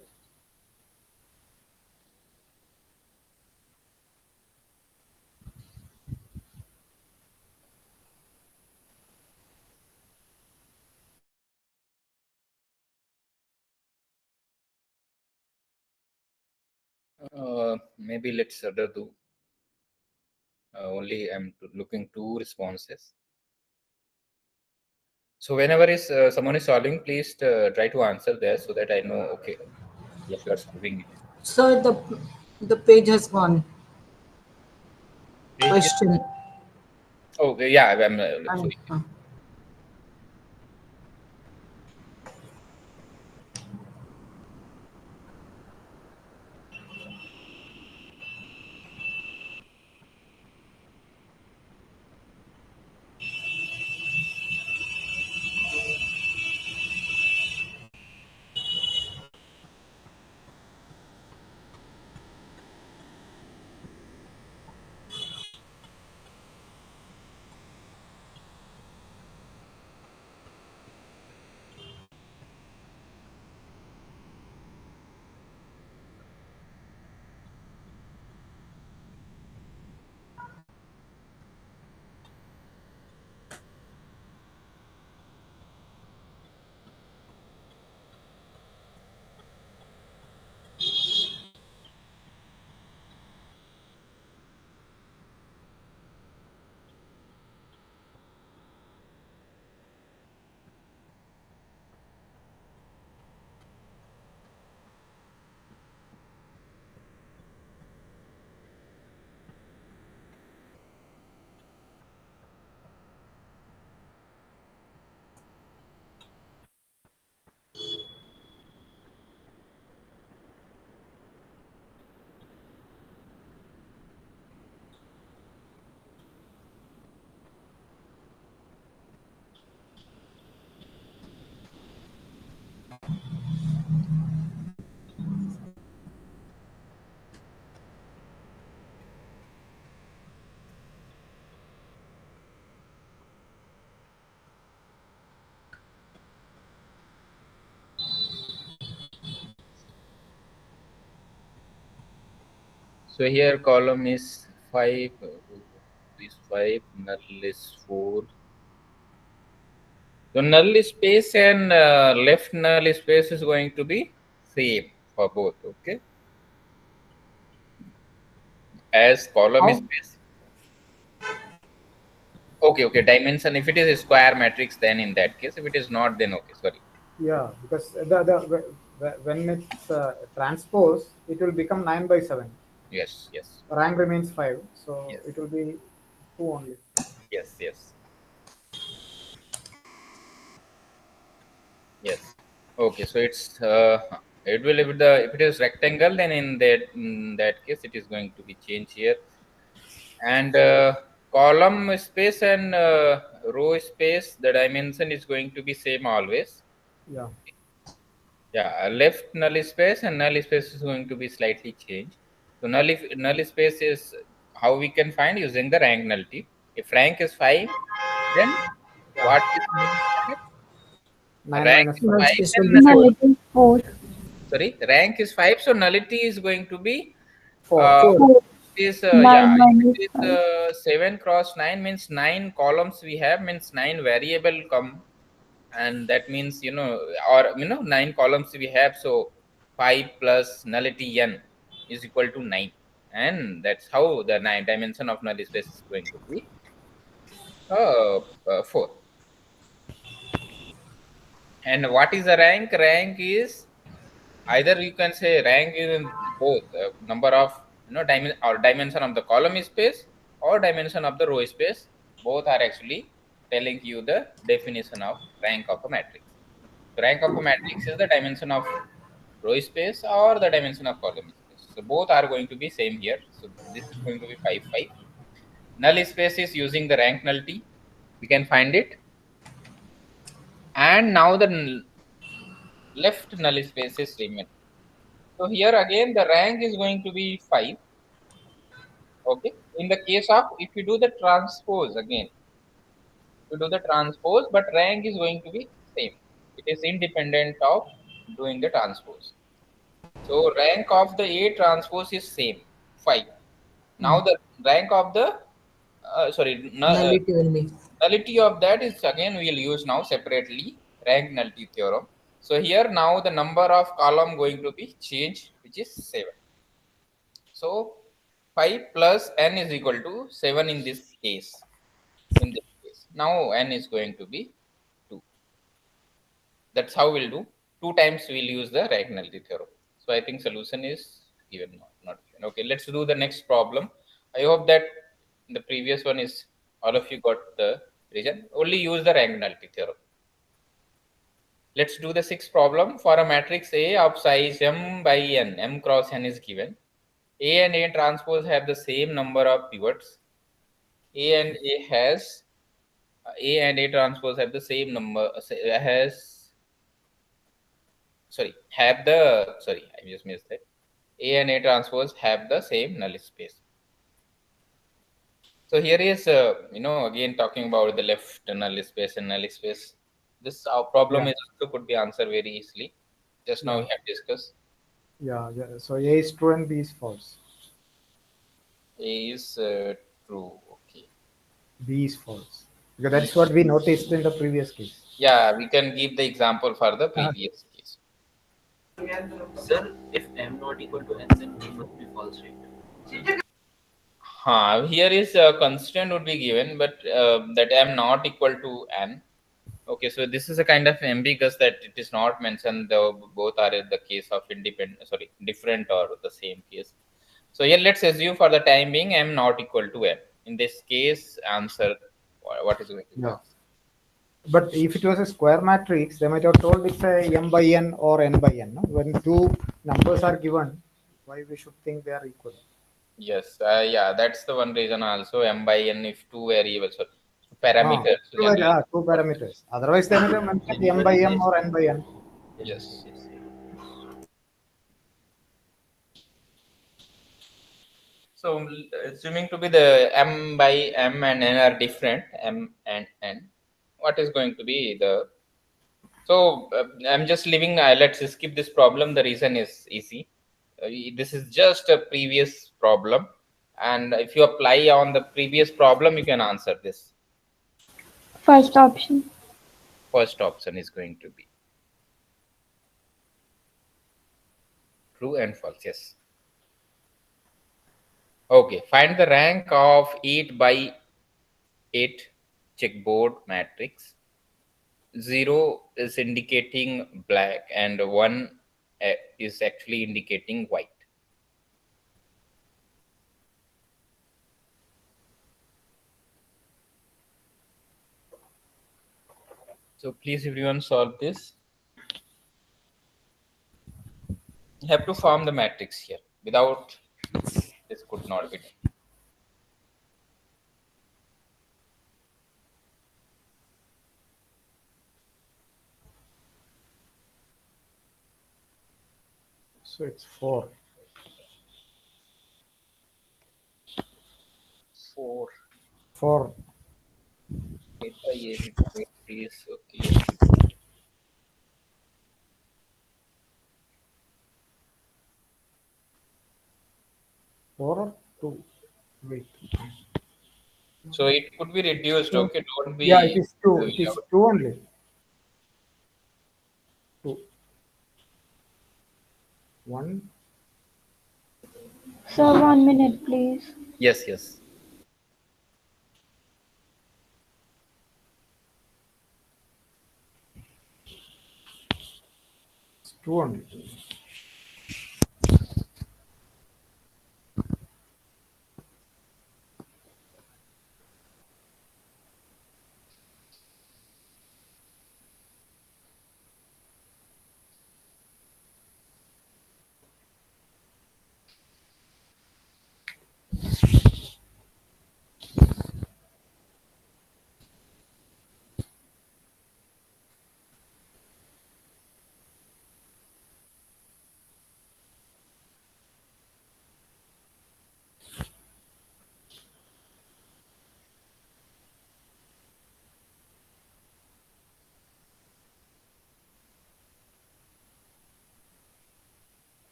Maybe let's do. Only I'm looking 2 responses. So whenever is someone is solving, please try to answer there so that I know. Okay, yes, you are solving it. So the page has gone. Page Question. Oh yeah, I'm sorry. So here column is 5, is 5, null is 4. So null space and left null space is going to be same for both, okay? As column space. Okay, dimension. If it is a square matrix, then in that case, if it is not, then okay, sorry. Yeah, because when it's transpose, it will become 9 by 7. Yes. Rank remains 5, so Yes. it will be 2 only. Yes. Okay, so it's it will, if it is rectangle, then in that case it is going to be changed here. And column space and row space, the dimension is going to be same always. Yeah, left null space and null space is going to be slightly changed. So null space is how we can find using the rank nullity. If rank is 5, then what is mean for it? 9 Rank minus is 5. 5, then Nullity is 4. sorry, rank is 5, so nullity is going to be 4. 4. is 9 minus if 5. it is 7 cross 9 means 9 columns we have, means 9 variable come, and that means, or 9 columns we have, so 5 plus nullity n is equal to 9, and that's how the 9 dimension of null space is going to be 4. And what is the rank? Rank is either you can say rank is in both number of dimension of the column space or dimension of the row space. Both are actually telling you the definition of rank of a matrix. So rank of a matrix is the dimension of row space or the dimension of column space. So both are going to be same here. So this is going to be 5 5. Null space is using the rank nullity. We can find it. And now the left null space is remain. So here again the rank is going to be 5. Okay. In the case of, if you do the transpose again, you do the transpose, but rank is going to be same. It is independent of doing the transpose. So rank of the A transpose is same, 5. Now the rank of the nullity of that is again we will use now separately rank nullity theorem. So here now the number of column going to be changed, which is 7. So 5 plus n is equal to 7 in this case. Now n is going to be 2. That's how we'll do. 2 times we'll use the rank nullity theorem. So I think solution is given, not given. Okay, let's do the next problem. I hope that the previous one is all of you got the reason. Only use the rank nullity theorem. Let's do the sixth problem. For a matrix A of size m by n, m cross n is given. A and A transpose have the same number of pivots. A and A transpose have the same number, I just missed that. A and A transpose have the same null space. So here is, again talking about the left null space and null space. This our problem is also could be answered very easily. Just now we have discussed. Yeah. So A is true and B is false. A is true. Okay. B is false. Because that's what we noticed in the previous case. Yeah, we can give the example for the previous case. Sir, if m not equal to n, then b must be false, right? Here is a constraint would be given, but that m not equal to n. Okay, so this is a kind of ambiguous that it is not mentioned. Both are in the case of different or the same case. So here let's assume for the time being m not equal to n. In this case, answer what is going to be. But if it was a square matrix, they might have told it's a m by n or n by n. No? When two numbers are given, why we should think they are equal? Yes, that's the one reason also, m by n if two variables or parameters. Two parameters. Otherwise, they may have mentioned m by m or n by n. Yes. So assuming to be the m by m and n are different, m and n, what is going to be the? So I'm just leaving. Let's skip this problem. The reason is easy. This is just a previous problem, and if you apply on the previous problem, you can answer this. First option. First option is going to be true and false. Yes. Okay, find the rank of 8 by 8 checkerboard matrix. 0 is indicating black and 1 is actually indicating white. So please everyone solve this. You have to form the matrix here. Without this could not be done. So it's 4. 4. 4. 8 by 8 is okay. Or 2. Wait. So it could be reduced. Okay, don't be. Yeah, it is 2. It is 2 only. 2. 1. Sir, 1 minute, please. Yes, yes. It's 2 only.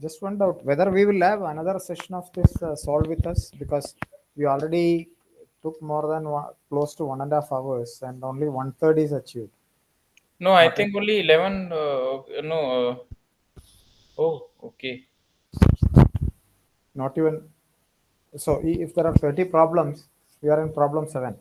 Just one doubt whether we will have another session of this solve with us, because we already took more than close to 1.5 hours and only 1/3 is achieved. No, I think only 11. No. Oh, okay. Not even. So if there are 30 problems, we are in problem 7.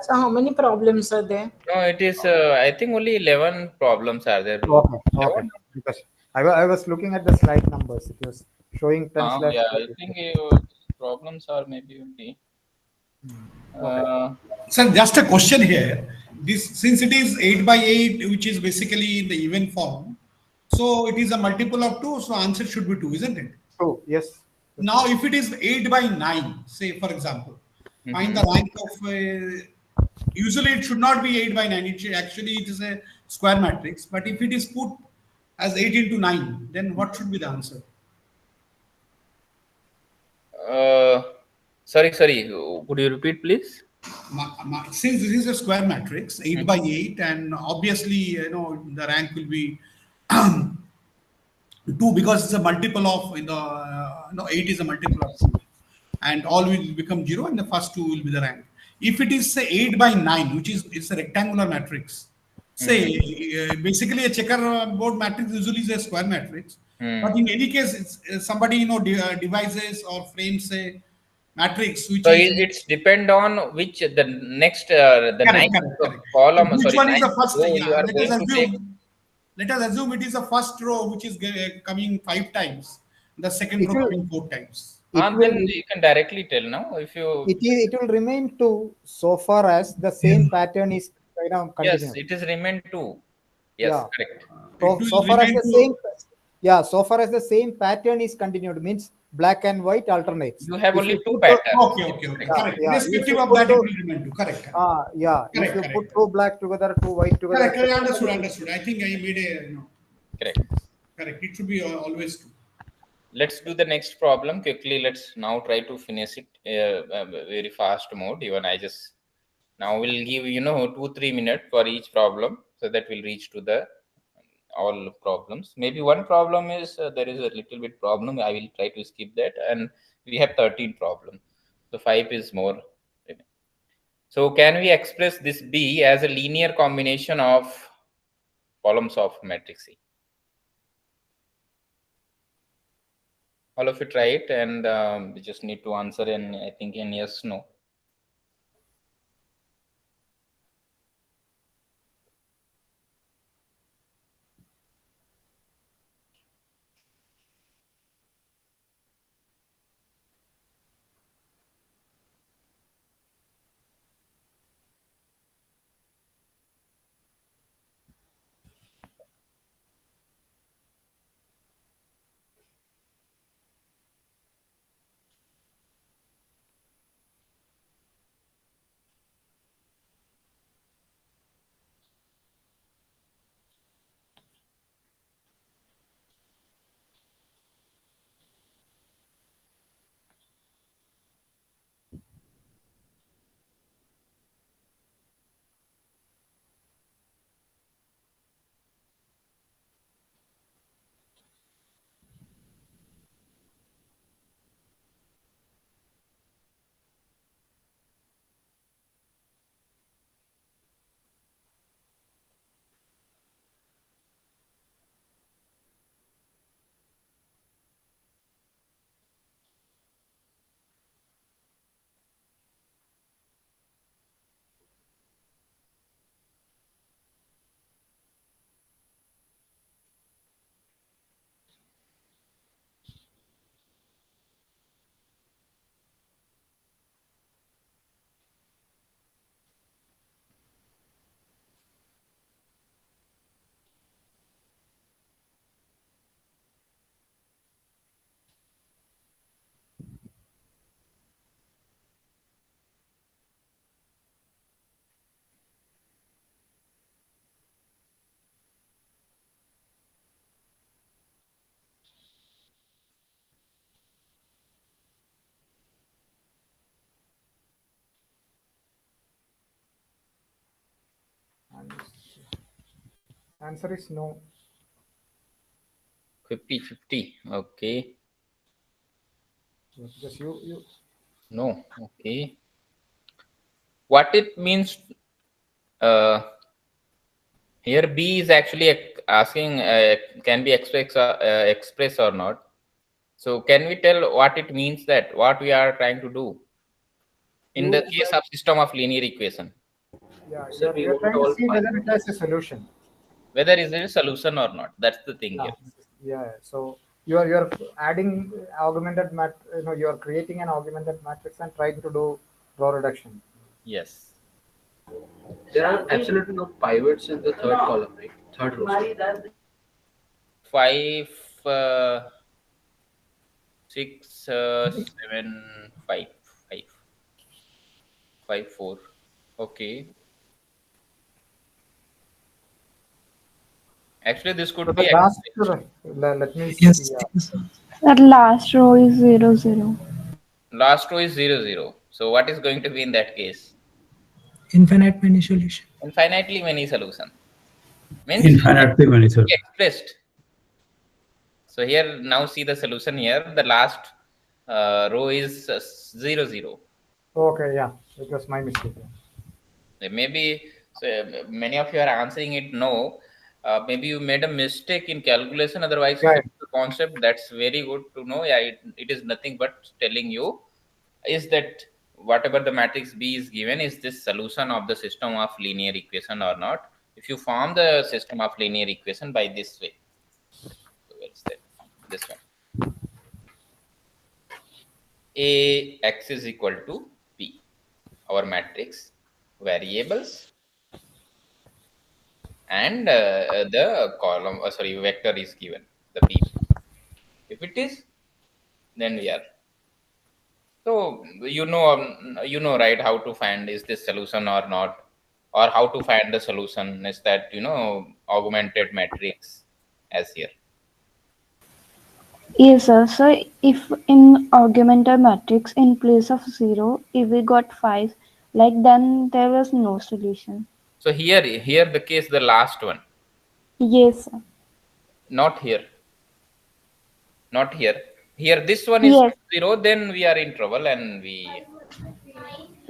So how many problems are there? No, it is. I think only 11 problems are there. Okay. Because I was looking at the slide numbers. It was showing 10 yeah, I think problems are maybe only. Sir, just a question here. This, since it is 8 by 8, which is basically in the even form, so it is a multiple of 2, so answer should be 2, isn't it? 2, yes. Now, if it is 8 by 9, say for example, find the rank of, usually it should not be 8 by 9, it is a square matrix, but if it is put as 8 into 9, then what should be the answer? Sorry. Could you repeat, please? Since this is a square matrix, 8 by 8, and obviously, the rank will be 2 because it's a multiple of 8 is a multiple of 2, and all will become 0, and the first 2 will be the rank. If it is say 8 by 9, which is it's a rectangular matrix, say basically a checkerboard matrix usually is a square matrix, but in any case, it's somebody devises or frames a matrix which so is it's depend on which the next correct. column. Which sorry, one is the first? row Yeah, you are going to take. let us assume it is the first row which is coming 5 times, the second row coming 4 times. Then you can directly tell now if you. It will remain 2 so far as the same pattern is continuing. Yes, it is remain 2. Yes, Yeah. correct. So far as the same. Yeah, so far as the same pattern is continued, means black and white alternates. You have only 2 patterns. Okay. Correct. Irrespective of that, it will remain 2. Correct. Yeah. If you put 2 black together, 2 white together. Understood. I think I made a. Correct. It should be always 2. let's do the next problem quickly. Let's now try to finish it very fast mode. Even I just now will give 2-3 minutes for each problem, so that we'll reach to the all problems. Maybe one problem is there is a little bit problem. I will try to skip that, and we have 13 problems, so 5 is more. So can we express this B as a linear combination of columns of matrix C? All of you try it, and we just need to answer in, I think, in yes, no. Answer is no. 50-50. Okay. Just you. No. Okay. What it means? Here B is actually asking can be express or not. So can we tell what it means, that what we are trying to do in the case of system of linear equation? Yeah, So we you're want trying all to see whether it has finite. a solution. Whether is there a solution or not? That's the thing here. Yeah. So you're adding augmented you're creating an augmented matrix and trying to do row reduction. Yes. There are absolutely no pivots in the third column, right? Third row. 5, 6, 7, 5, 5, 5, 4. Okay. Actually, this could be Last, let me Yes. see. That last row is 0, 0. Last row is 0, 0. So what is going to be in that case? Infinite many solution. Infinitely many solution. Means Infinitely many, sir. expressed. So here now see the solution here. The last row is 0, 0. Okay, yeah, it was my mistake. Maybe so, many of you are answering it no. Maybe you made a mistake in calculation. Otherwise, Yeah. the concept, that's very good to know. Yeah, it is nothing but telling you is that whatever the matrix B is given, is this solution of the system of linear equation or not. If you form the system of linear equation by this way, so where is that? This one. Ax is equal to B, our matrix variables, and the column, vector is given, the B. If it is, then we are. So you know, right, how to find is this solution or not, or how to find the solution is that augmented matrix as here. Yes, sir. So if in augmented matrix in place of 0, if we got 5, like then there was no solution. So here the case, the last one, Yes, sir. not here, not here. Here this one is Yes. 0, then we are in trouble, and we.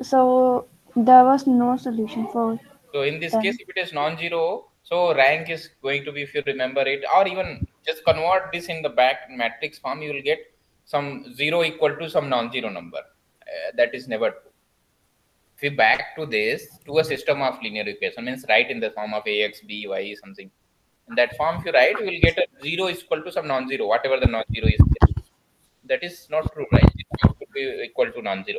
So there was no solution for So in this case, them. if it is non-zero, so rank is going to be, if you remember it, or even just convert this in the back matrix form, you will get some 0 equal to some non-zero number. That is never true. If we back to this, to a system of linear equation, means write in the form of ax, b, y, something. In that form, if you write, you will get a 0 is equal to some non-zero, whatever the non-zero is there. That is not true, right? 0 could be equal to non-zero.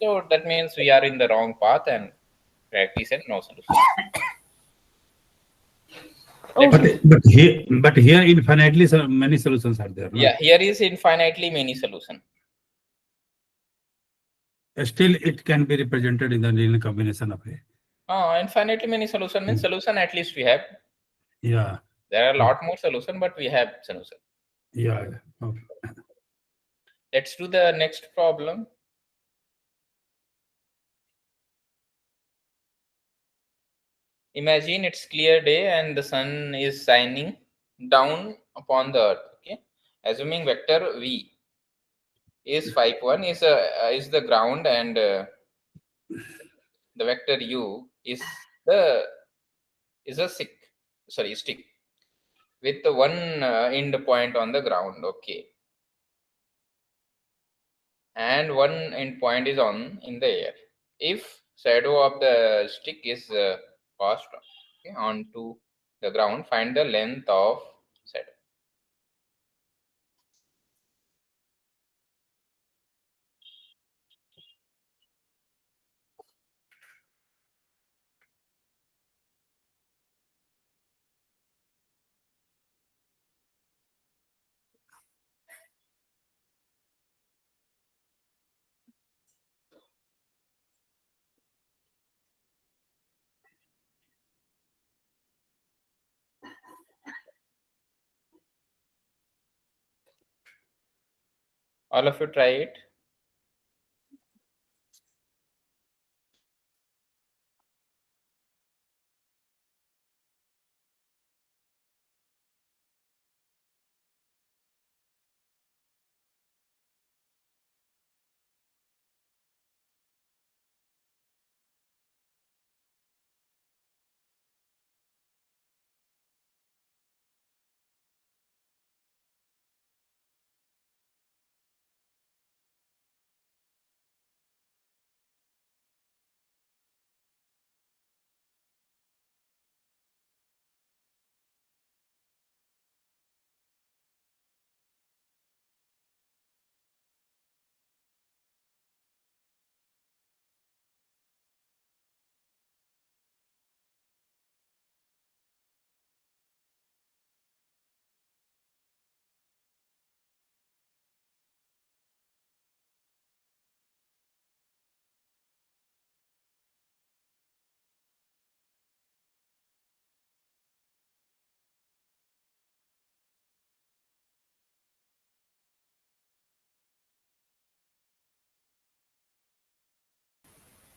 So that means we are in the wrong path, and practice and no solution. Okay. But here infinitely so many solutions are there. No? Yeah, here is infinitely many solution. Still, it can be represented in the linear combination of A. Infinitely many solution means solution at least we have. Yeah. There are a lot more solution, but we have solution. Yeah. Okay. Let's do the next problem. Imagine it's clear day and the sun is shining down upon the earth. Okay, assuming vector v is 5 1 is the ground, and the vector u is a stick with the one end point on the ground. Okay, and one end point is on in the air. If shadow of the stick is passed onto the ground, find the length of shadow. All of you try it.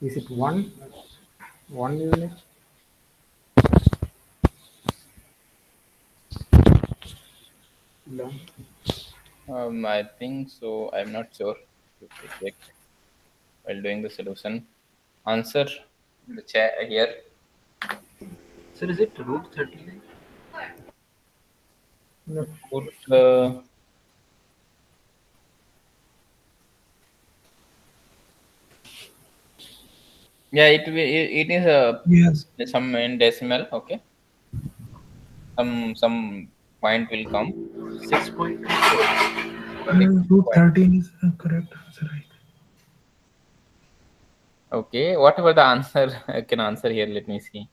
Is it one unit? No. I think so. I'm not sure. To check while doing the solution. Answer in the chat here. Sir, is it root 39? No. Put yeah, it is a Yes. some in decimal. Okay, some point will come. 6.24. Root 13 is correct answer, right? Okay, whatever the answer I can answer here. Let me see.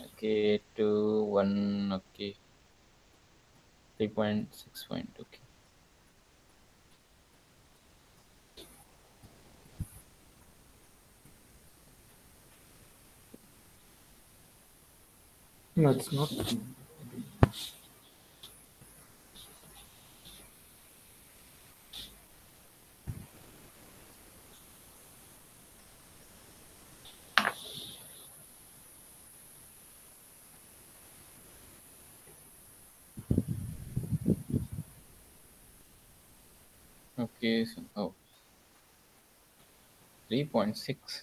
Okay, 2 1. Okay, 3.6 point. Okay. No, it's not. is 3.6.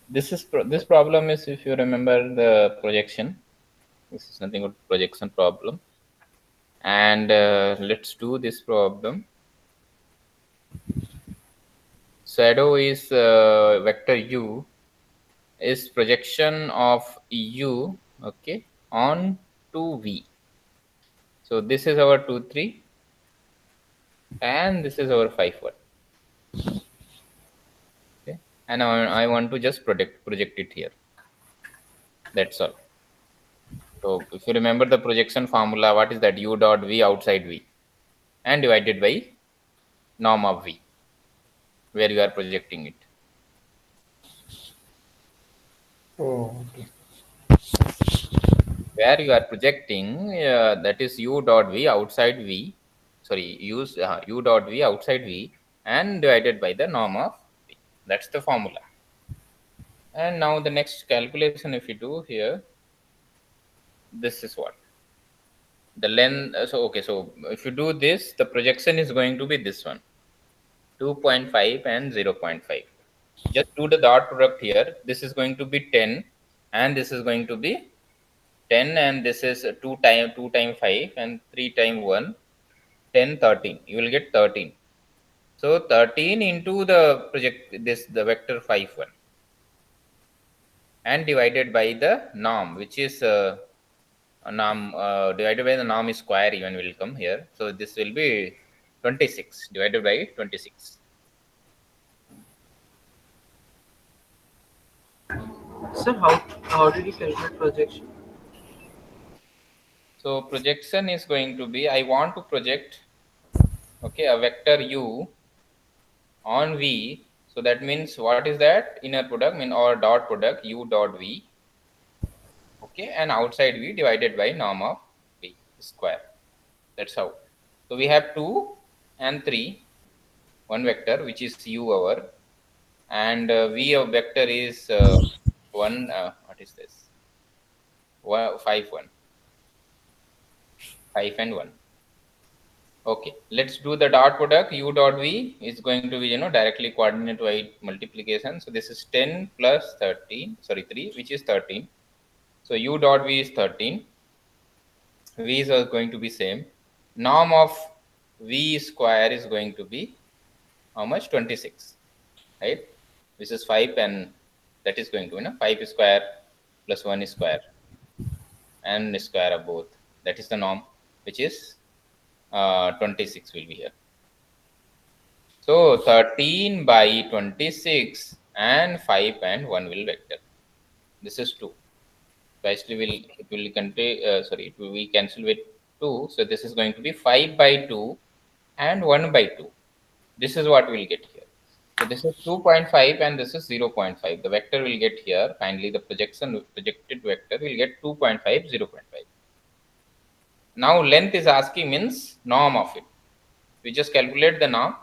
This problem is, if you remember the projection, this is nothing but projection problem. And let's do this problem. Shadow is vector u is projection of u, okay, on to v. So this is our 2 3 and this is our 5 1. Okay, and I want to just project it here. That's all. So if you remember the projection formula, what is that? U dot v outside v and divided by norm of v, where you are projecting it. Oh, okay. Where you are projecting, that is u dot v outside v. Sorry, use u dot v outside v and divided by the norm of v. That's the formula. And now the next calculation, if you do here, this is what the length. So okay, so if you do this, the projection is going to be this one, 2.5 and 0.5. Just do the dot product here. This is going to be 10 and this is going to be 10, and this is 2 times 5 and 3 times 1, 10, 13. You will get 13. So 13 into the the vector 5 1 and divided by the norm, which is norm divided by the norm is square even will come here. So this will be 26 divided by 26. Sir, how did you calculate projection? So projection is going to be, I want to project, okay, a vector u on v. So that means what is that? Inner product or dot product u dot v, okay, and outside v divided by norm of v square. That's how. So we have 2 and 3, one vector which is u our, and v of vector is 1. What is this? 5 1. 5 and 1. Okay, let's do the dot product. U dot v is going to be, directly coordinate by multiplication. So this is 10 plus 13, sorry, 3, which is 13. So u dot v is 13. V is going to be same. Norm of v square is going to be how much? 26, right? This is 5 and that is going to be 5 square plus 1 square and square of both. That is the norm, which is 26 will be here. So 13 by 26 and 5 and 1 will vector. This is 2. So actually we cancel with 2. So this is going to be 5 by 2 and 1 by 2. This is what we'll get here. So this is 2.5 and this is 0.5. The vector will get here. Finally, the projected vector will get 2.5, 0.5. Now length is asking means norm of it. We just calculate the norm.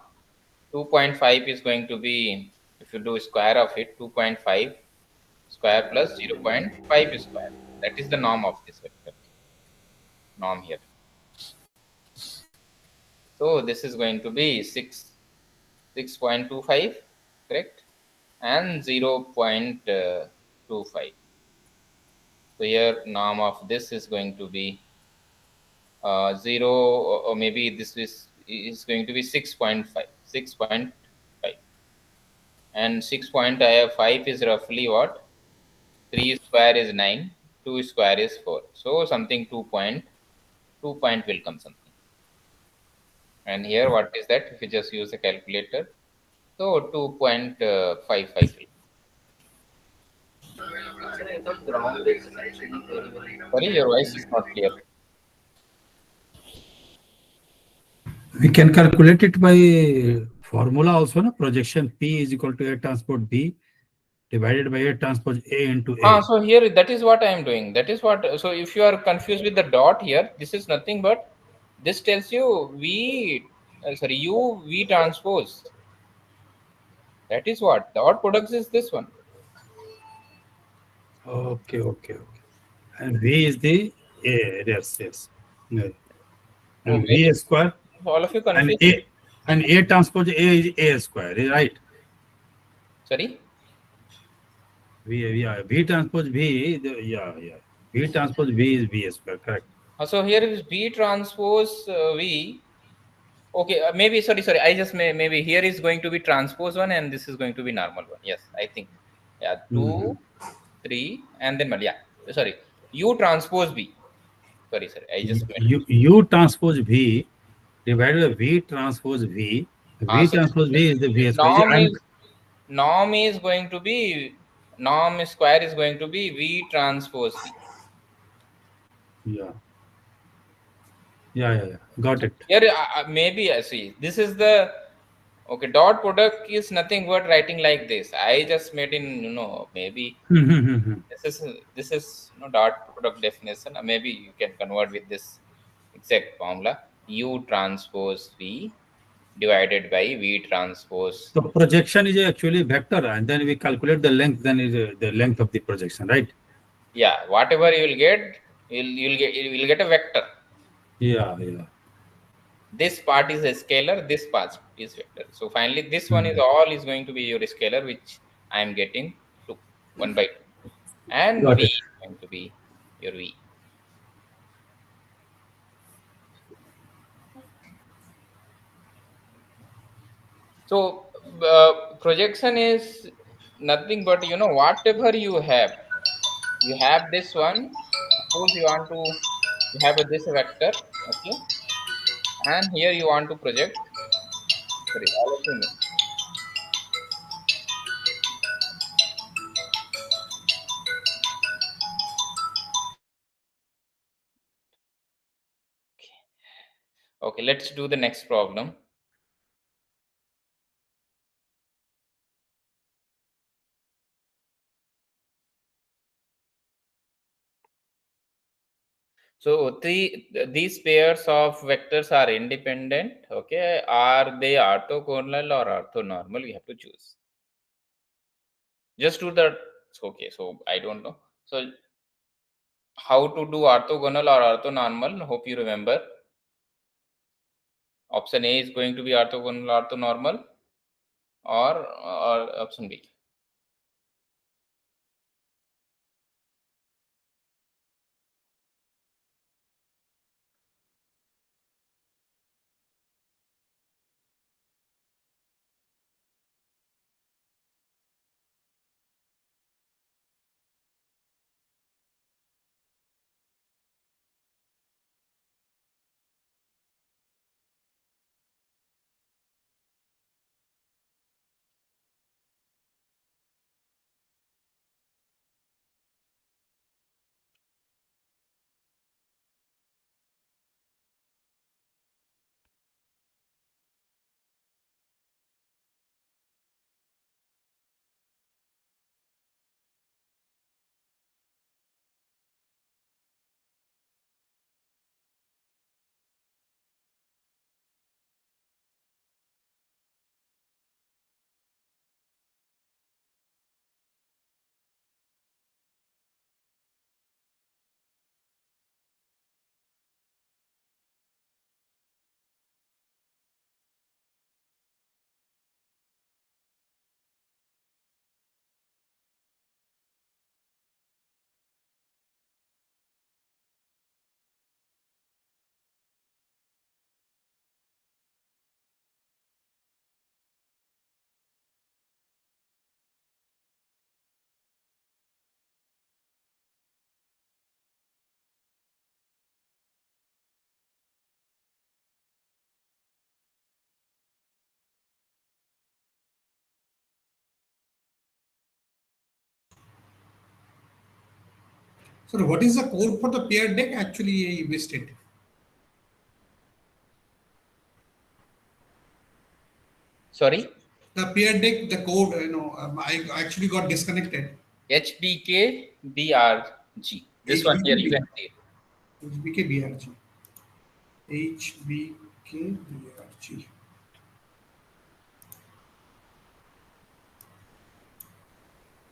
2.5 is going to be, if you do square of it, 2.5 square plus 0.5 square. That is the norm of this vector. Norm here. So this is going to be 6.25, correct? And 0.25. So here norm of this is going to be 0, or maybe this is going to be 6.5, 6.5, and 6.5 is roughly what? 3 square is 9, 2 square is 4. So something 2 point will come something. And here what is that? If you just use a calculator, so 2.55. Sir, I thought ground is actually very, very. Sorry, your voice is not clear. We can calculate it by formula also, no? Projection P is equal to A transpose B divided by A transpose A into A. So here, that is what I am doing. That is what, so if you are confused with the dot here, this is nothing but, this tells you V transpose. That is what, dot product is this one. Okay. And V is the A, yes. Yeah. and V square. All of you And confused? A transpose A is A square, right? Sorry? V transpose V, V transpose V is V square, correct? So here is V transpose V. Okay, maybe, sorry, I just maybe here is going to be transpose one and this is going to be normal one. Yes, I think. Yeah, 2, 3, and then, yeah, sorry, U transpose V. Sorry, I just made U transpose V divided by V transpose V. V so transpose V is the V square. norm is going to be, norm square is going to be V transpose V. Yeah. Got it. Here, maybe I see. This is the, okay, dot product is nothing but writing like this. I just made in, maybe this is dot product definition. Maybe you can convert with this exact formula. U transpose V divided by V transpose. So projection is actually vector, and then we calculate the length. Then is the length of the projection, right? Yeah, whatever you will get, you'll get a vector. Yeah. This part is a scalar, this part is vector. So finally, this one is all is going to be your scalar, which I am getting 2, 1 by 2, and Got V it. is going to be your V. So projection is nothing but whatever you have this one. Suppose you want to, you have this vector, okay, and here you want to project. Sorry, all of you know. Okay, let's do the next problem. So these pairs of vectors are independent. Okay, are they orthogonal or orthonormal? We have to choose. Just do that. Okay, so I don't know. So how to do orthogonal or orthonormal? Hope you remember. Option A is going to be orthogonal, orthonormal, or option B. So what is the code for the paired deck? Actually, I missed it. Sorry? The paired deck, the code, I actually got disconnected. HBK BRG. This one here you can see. HBK BRG. HBK BRG.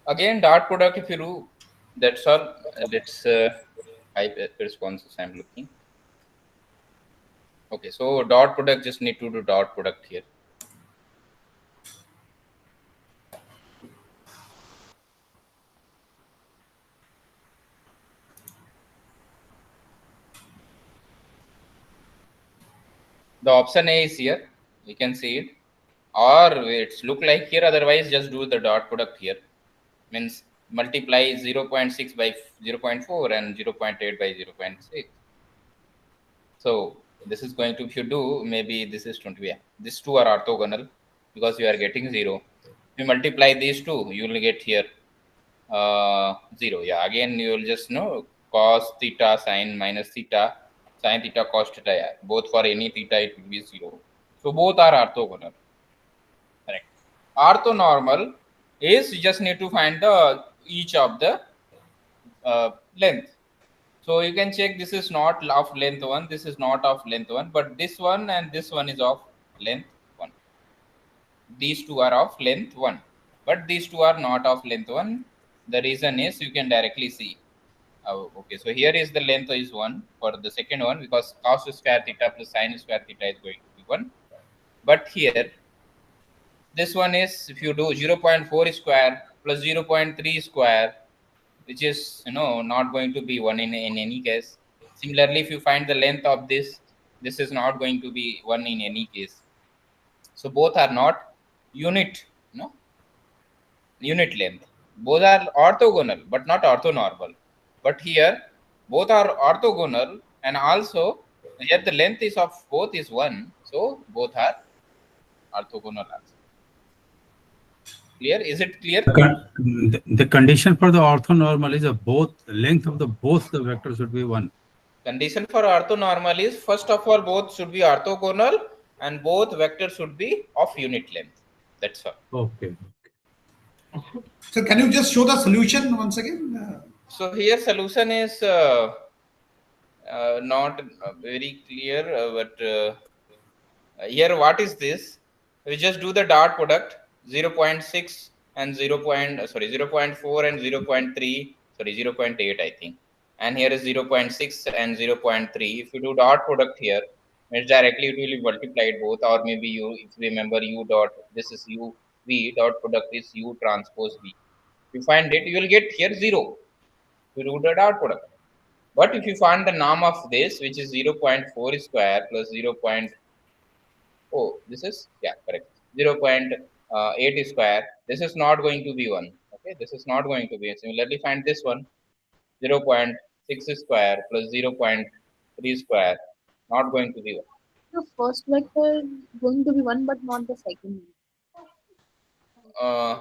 Again, dot product if you do, that's all. Let's high responses I'm looking. Okay, so dot product, just need to do dot product here. The option A is here, you can see it, or it's look like here, otherwise just do the dot product here. Means multiply 0.6 by 0.4 and 0.8 by 0.6. So this is going to, if you do, maybe this is 20. Yeah, these two are orthogonal because you are getting 0. If you multiply these two, you will get here 0. Yeah, again you will just know cos theta sine minus theta sine theta cos theta. Yeah, both for any theta it will be 0. So both are orthogonal. Correct. Orthonormal is you just need to find the each of the length. So you can check this is not of length 1, this is not of length 1, but this one and this one is of length 1. These two are of length 1, but these two are not of length 1. The reason is you can directly see. Okay, so here is the length is 1 for the second one because cos square theta plus sin square theta is going to be 1. But here, this one is, if you do 0.4 square plus 0.3 square, which is not going to be 1 in any case. Similarly, if you find the length of this is not going to be 1 in any case. So both are not unit unit length. Both are orthogonal but not orthonormal. But here both are orthogonal, and also here the length is of both is 1, so both are orthogonal also. Clear? Is it clear? The condition for the orthonormal is that both length of both the vectors should be 1. Condition for orthonormal is, first of all, both should be orthogonal and both vectors should be of unit length. That's all. Okay. So can you just show the solution once again? So here solution is not very clear, but here what is this? We just do the dot product 0.6 and 0.4 and 0.3, sorry 0.8 I think, and here is 0.6 and 0.3. If you do dot product here, it's directly it will be multiplied both, or maybe you, if you remember u dot, this is u v dot product is u transpose v. If you find it, you will get here 0. You do the dot product. But if you find the norm of this, which is 0.4 square plus 0. Oh, this is, yeah, correct. 0.8 square. This is not going to be 1. Okay, this is not going to be. Similarly, find this one 0.6 square plus 0.3 square. Not going to be 1. The first vector is going to be 1, but not the second one.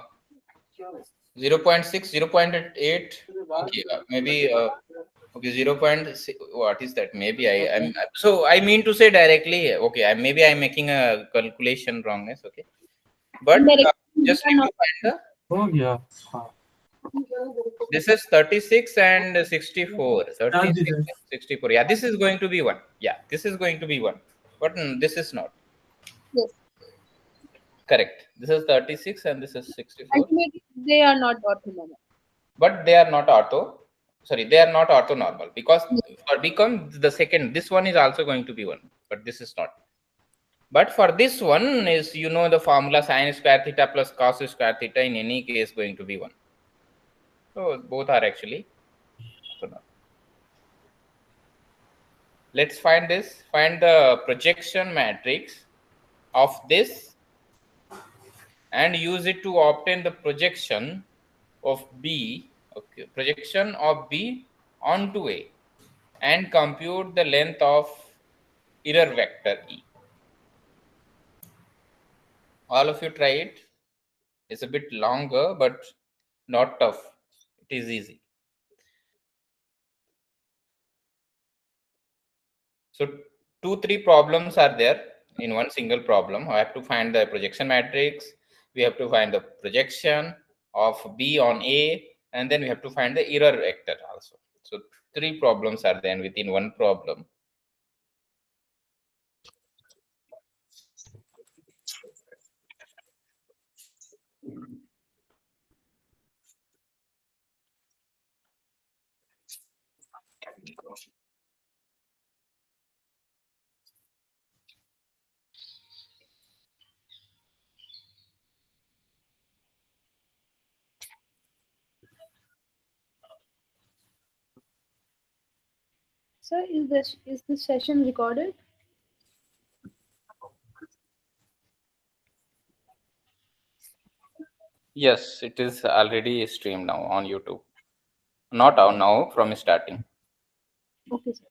0.6, 0.8. Okay, maybe. Okay, 0.6. What is that? Maybe I'm. So I mean to say directly. Okay, maybe I'm making a calculation wrongness. Okay, but just need to find the. Oh yeah. This is 36 and 64. 36 and 64. Yeah, this is going to be 1. Yeah, this is going to be 1. But this is not. Yes. Correct. This is 36 and this is 64. Ultimately, they are not orthonormal. But they are not they are not orthonormal, because for become the second, this one is also going to be 1, but this is not. But for this one is, the formula sin square theta plus cos square theta in any case going to be 1. So both are actually orthonormal. Let's find this. Find the projection matrix of this and use it to obtain the projection of B. Okay, projection of B onto A, and compute the length of error vector E. All of you try it. It's a bit longer, but not tough. It is easy. So 2-3 problems are there in one single problem. I have to find the projection matrix. We have to find the projection of B on A, and then we have to find the error vector also. So 3 problems are then within one problem. Sir, is this session recorded? Yes, it is already streamed now on YouTube. Not on now, from starting. Okay, sir.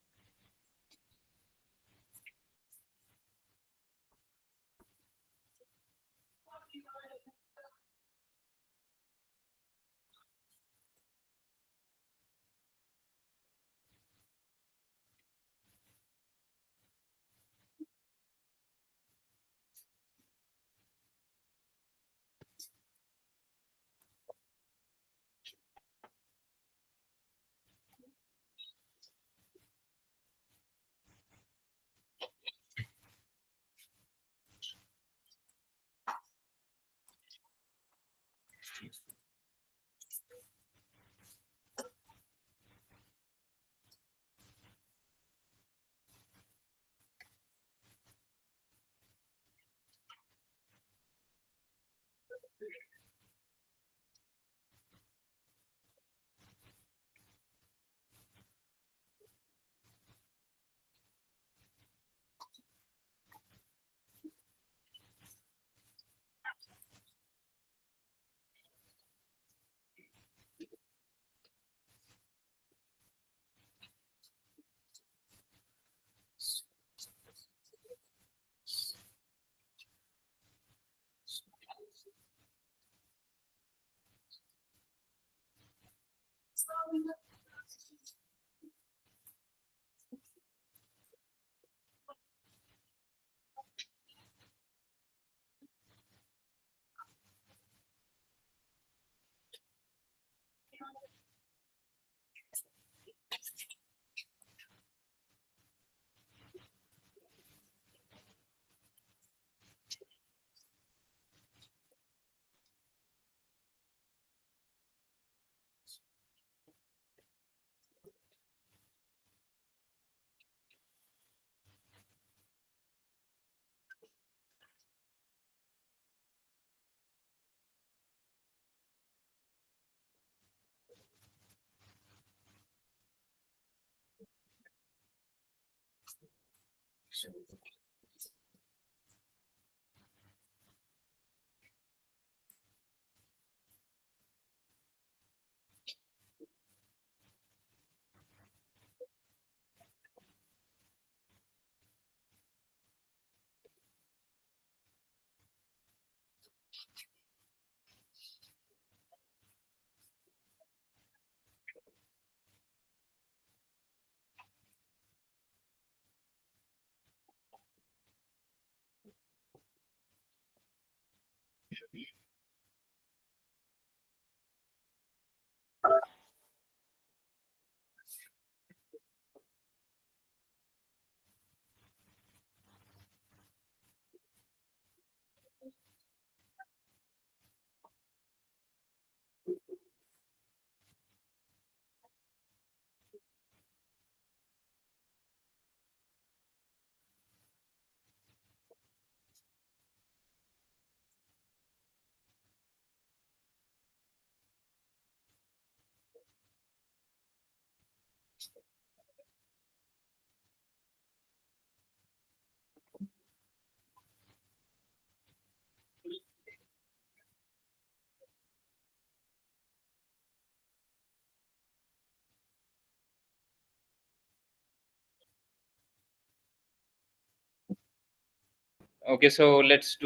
Okay, so let's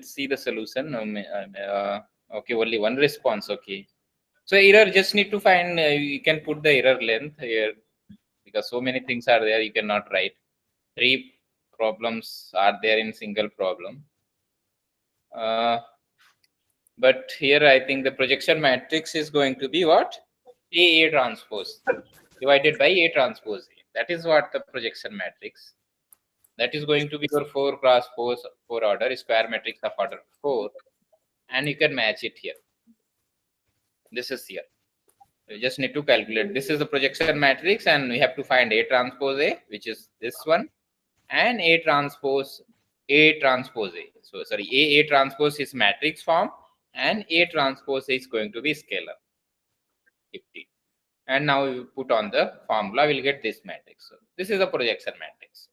see the solution. Okay, only one response. Okay, so error just need to find. You can put the error length here because so many things are there. You cannot write. 3 problems are there in single problem. But here I think the projection matrix is going to be what? A transpose divided by A transpose A. That is what the projection matrix. That is going to be your 4 cross 4 order square matrix of order 4, and you can match it here. This is here. You just need to calculate. This is the projection matrix, and we have to find A transpose A, which is this one, and A transpose A. So sorry, A transpose is matrix form, and A transpose is going to be scalar. 50. and now you put on the formula, we'll get this matrix. So this is a projection matrix.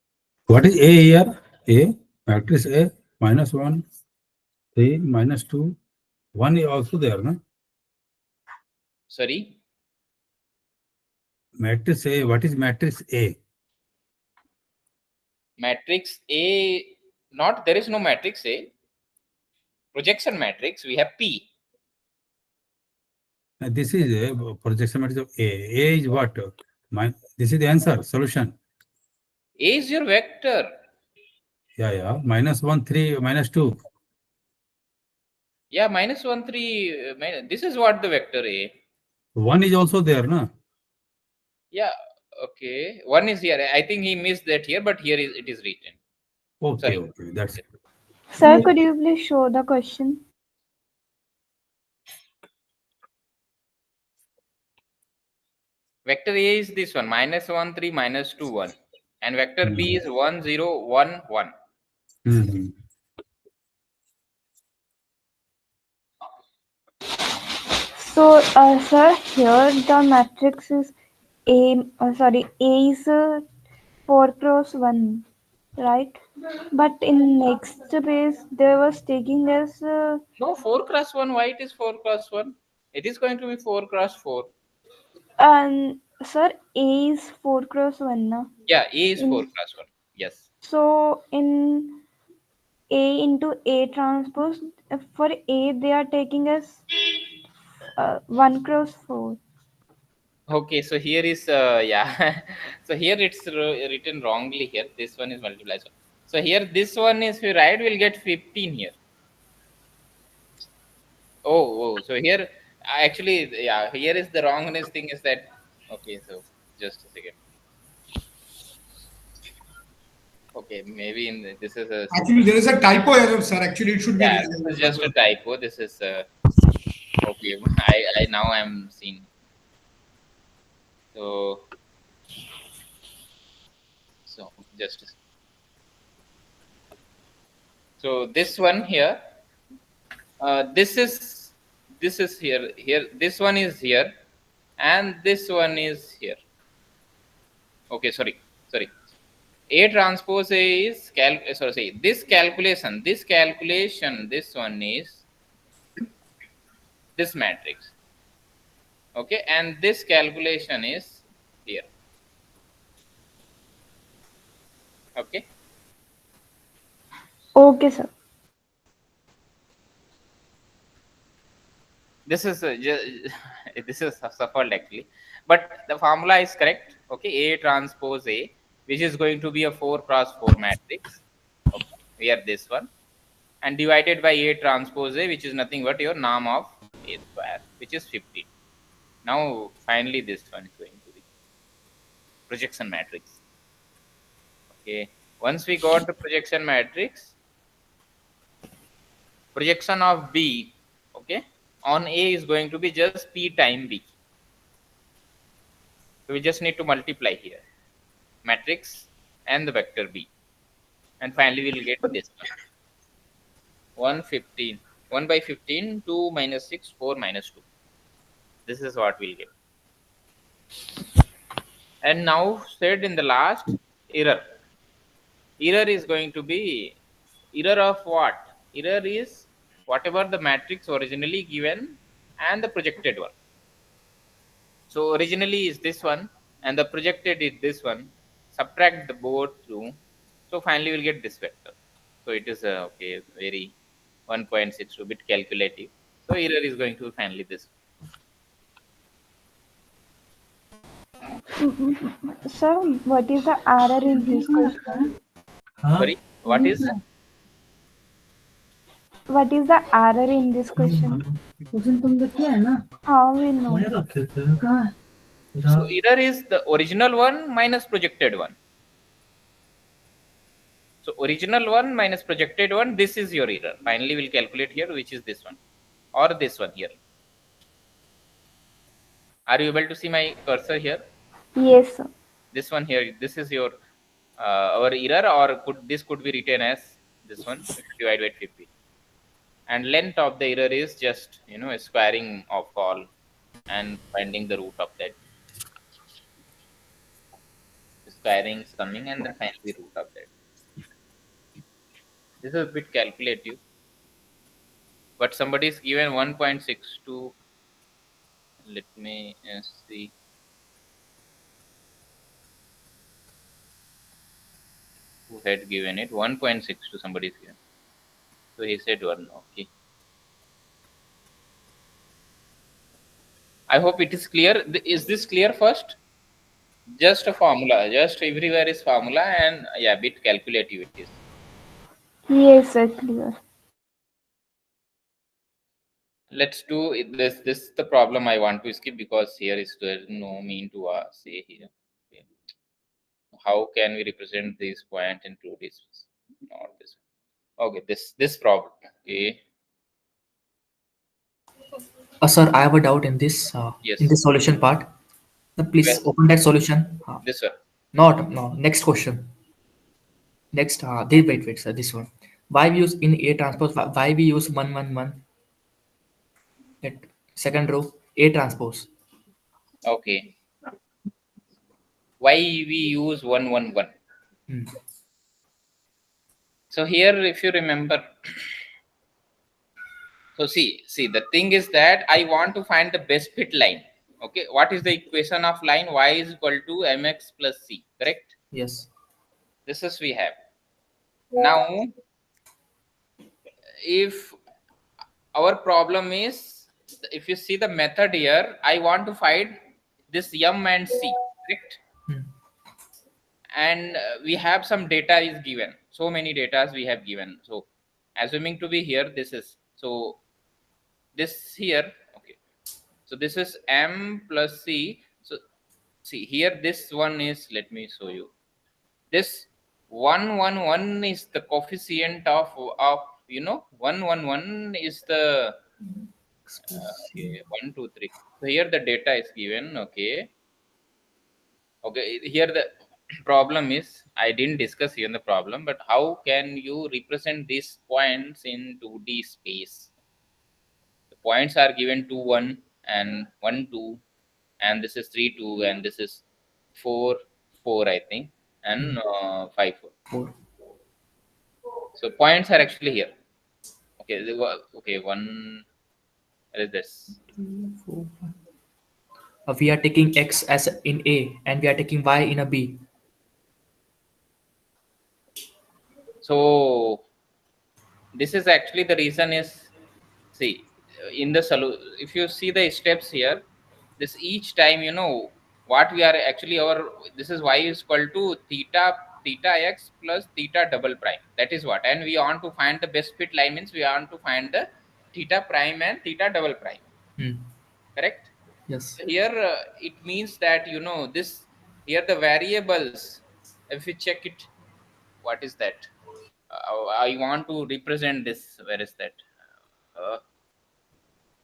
What is A here? A, matrix A, -1, 3, -2, 1 is also there, no? Sorry? Matrix A, what is matrix A? Matrix A, there is no matrix A. Projection matrix, we have P. This is a projection matrix of A. A is what? This is the answer, solution. A is your vector. Yeah. -1, 3, -2. Yeah, -1, 3. This is what the vector A. 1 is also there, no? Yeah, okay. 1 is here. I think he missed that here, but here it is written. Okay, Sorry. okay, that's it. Sir, could you please show the question? Vector A is this one, -1, 3, -2, 1. And vector B is 1, 0, 1, 1. So, sir, here the matrix is A. A is 4 cross 1, right? But in next page, they was taking as No, 4 cross 1. Why it is 4 cross 1? It is going to be 4 cross 4. and sir, A is 4 cross 1, na? Yeah, A is 4 cross 1. Yes. So in A into A transpose, for A they are taking as 1 cross 4. Okay, so here is yeah. So here it's written wrongly here. This one is multiplied. So here this one is, if you write, we'll get 15 here. Oh, so here actually, yeah, here is the wrongness thing is that, okay, so just a second. Okay, maybe this is a... Actually, there is a typo error, sir. Actually, it should be... Yeah, this is just a typo. This is... okay, I now I'm seeing. So just... So this one here, this is here, this one is here, and this one is here. Okay, sorry. A transpose A is this calculation, this one is this matrix. Okay, and this calculation is here. Okay. Okay, sir. This is this is suffered actually, but the formula is correct. Okay, A transpose A, which is going to be a 4 cross 4 matrix. Okay, we have this one, and divided by A transpose A, which is nothing but your norm of A square, which is 15. Now finally this one is going to be projection matrix. Okay, once we got the projection matrix, projection of B, okay, on A is going to be just P time B. So we just need to multiply here matrix and the vector B, and finally we'll get this one. 115, 1 by 15, 2 minus 6, 4 minus 2. This is what we'll get. And now said in the last, error is going to be error of what? Error is whatever the matrix originally given and the projected one. So originally is this one and the projected is this one. Subtract the both through. So finally we'll get this vector. So it is okay, very 1.62 bit calculative. So error is going to be finally this. Sir, what is the error in this question? Sorry, what is? What is the error in this question? How we know? So error is the original one minus projected one. So original one minus projected one, this is your error. Finally we'll calculate here, which is this one or this one here. Are you able to see my cursor here? Yes, sir. This one here, this is your our error, or this could be written as this one divided by 50. And length of the error is just a squaring of all and finding the root of that. squarings coming, and then finally root of that. This is a bit calculative, but somebody is given 1.62. Let me see. Who had given it? 1.62 somebody is given. So he said 1. Okay. I hope it is clear. Is this clear first? Just a formula. Just everywhere is formula, and yeah, bit calculative it is. Yes, sir, clear. Let's do this. This is the problem I want to skip because here is there no mean to say here. Okay. How can we represent this point in 2D space? Not this. Okay, this problem. Okay. Sir, I have a doubt in this Yes. in the solution part. Please Yes. open that solution. This one. No. Next question. Next, wait, sir. This one. Why we use in A transpose? Why we use 111? At second row, A transpose. Okay. Why we use 111? So here, if you remember, so see, the thing is that I want to find the best fit line. Okay, what is the equation of line? Y is equal to mx plus c, correct? Yes. This is we have. Now, if our problem is, if you see the method here, I want to find this m and c, correct? And we have some data is given. So many data we have given. So assuming to be here, this is, so this here, okay. So this is m plus c. So see here, this one is, let me show you. This 111 is the coefficient of 111 is the 1 2 3. So here the data is given. Okay, here the problem is, I didn't discuss here the problem, but how can you represent these points in 2D space? The points are given 2 1 and 1 2, and this is 3 2, and this is 4 4, I think, and 5 4. So points are actually here. Okay, one. What is this? We are taking x as in A, and we are taking y in a B. So this is actually the reason is, see, in the solution, if you see the steps here, this each time, what we are actually, this is y is equal to theta x plus theta double prime. That is what, and we want to find the best fit line, means we want to find the theta prime and theta double prime. Correct? Yes. Here it means that, this here the variables, if we check it, what is that? I want to represent this. Where is that?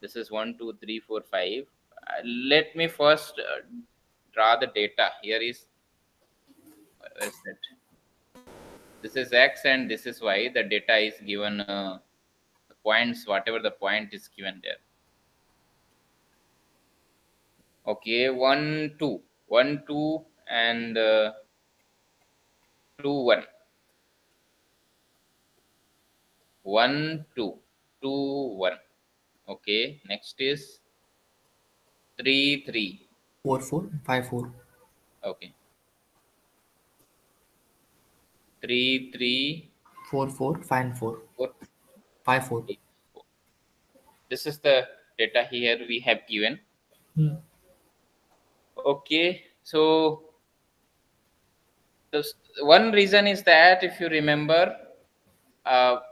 This is 1 2 3 4 5. Let me first draw the data. Here is, where is that? This is x and this is y. The data is given, the points, whatever the point is given there. Okay, 1 2 1 2 and 2 1 1 2 2 1. Okay, next is 3 3 4 4 5 4. Okay, 3 3 4 4 5 4 4 5 4. This is the data here we have given. Okay, so this one reason is that, if you remember,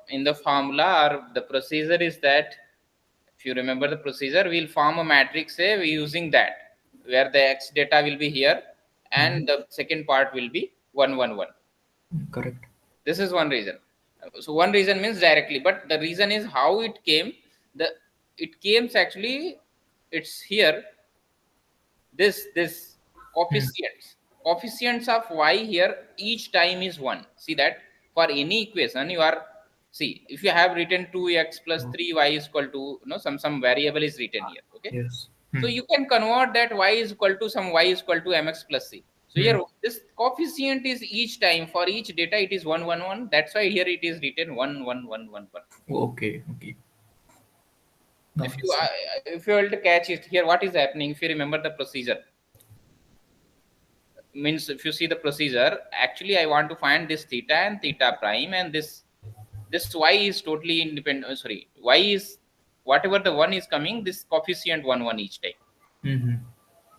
in the formula or the procedure is that, if you remember the procedure, we'll form a matrix A using that, where the x data will be here and the second part will be 1 1 1. Correct. This is one reason. So one reason means directly, but the reason is how it came. It came actually, it's here. This coefficients of y here each time is 1. See that for any equation you are, see, if you have written 2x plus 3y is equal to, some variable is written here. Okay. Yes. So you can convert that y is equal to some y is equal to mx plus c. So here this coefficient is each time for each data it is 1 1 1. That's why here it is written 1 1 1 1 1. Okay. Okay. No, If you were to catch it here, what is happening? If you remember the procedure, means if you see the procedure, actually I want to find this theta and theta prime, and this y is totally independent. Sorry, y is whatever the one is coming. This coefficient 1 1 each time.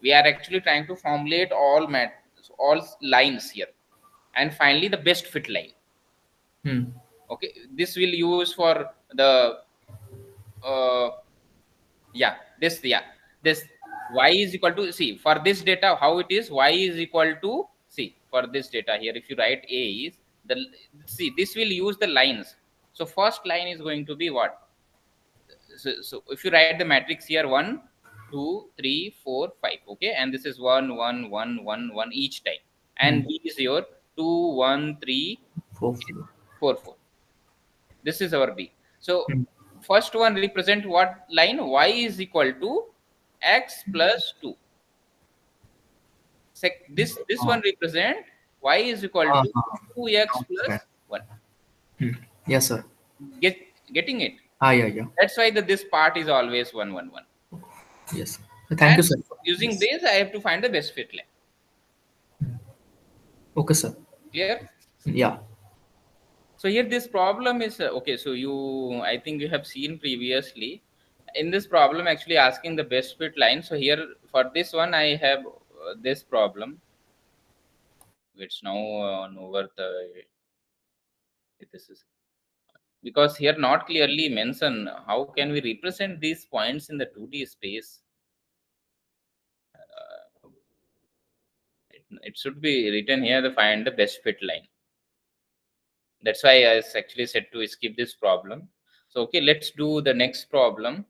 We are actually trying to formulate all lines here, and finally the best fit line. Okay, this will use for the this y is equal to, see, for this data how it is, y is equal to, see, for this data here if you write a is the, see, this will use the lines. So first line is going to be what? So if you write the matrix here 1 2 3 4 5, okay, and this is 1 1 1 1 1 each time, and B is your 2 1 3 4 4 4. This is our B. So first one represent what line? Y is equal to x plus 2. This one represent y is equal to 2x plus 1. Yes, sir. Getting it? Yeah. That's why this part is always 1 1 1. Yes. Thank you, sir. Using this, I have to find the best fit line. Okay, sir. Clear? Yeah. So here this problem is okay. So I think you have seen previously. In this problem, actually asking the best fit line. So here for this one, I have this problem. It's now over the. This is because here not clearly mention how can we represent these points in the 2D space. It should be written here to find the best fit line. That's why I actually said to skip this problem. So okay, let's do the next problem.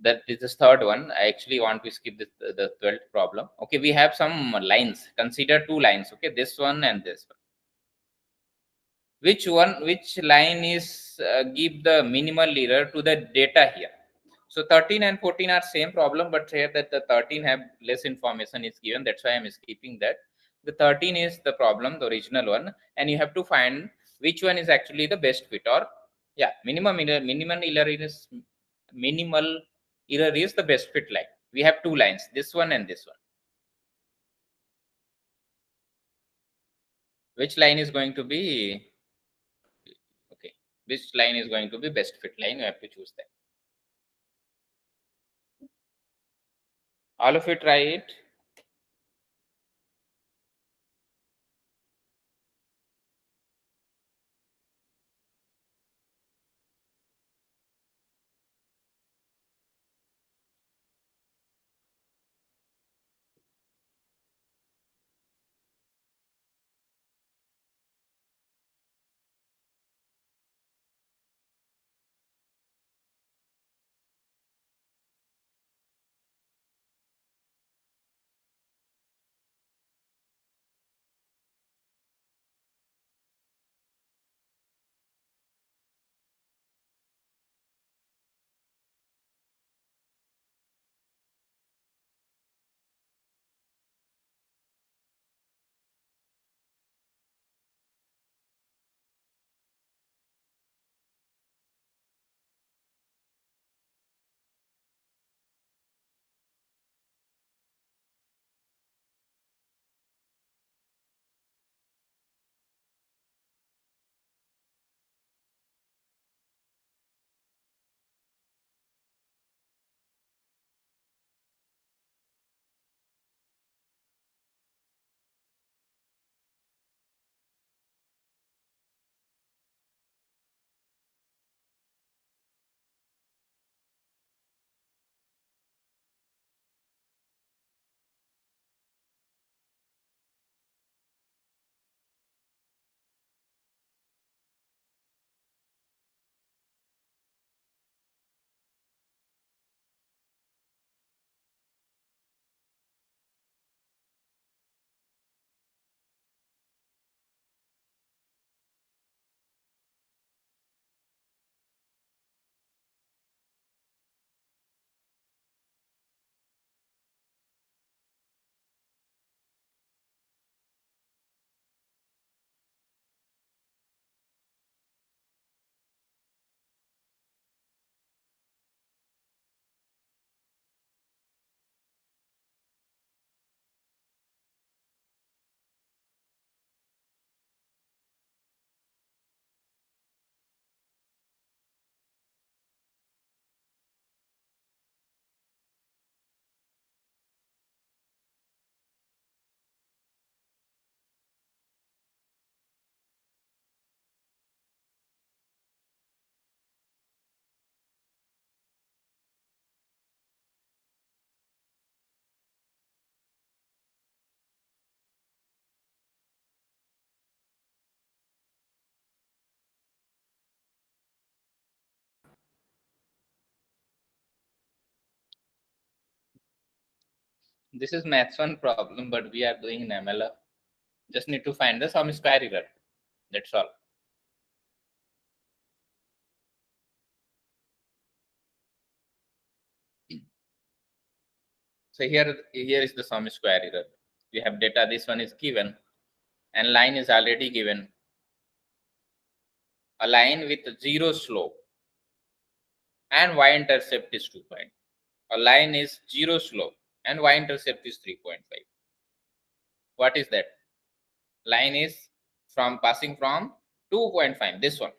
That is the third one. I actually want to skip the 12th problem. Okay, we have some lines. Consider two lines. Okay, this one and this one. Which line is give the minimal error to the data here? So 13 and 14 are same problem, but here that the 13 have less information is given. That's why I'm skipping that. The 13 is the problem, the original one, and you have to find which one is actually the best fit, or minimal error is the best fit line. We have two lines, this one and this one. Which line is going to be okay? Which line is going to be best fit line? You have to choose that. All of you try it. This is maths 1 problem, but we are doing in MLF. Just need to find the sum square error. That's all. So here is the sum square error. We have data. This one is given, and line is already given. A line with 0 slope, and y-intercept is 2 point. A line is 0 slope, and y-intercept is 3.5. What is that? Line is from passing from 2.5. This one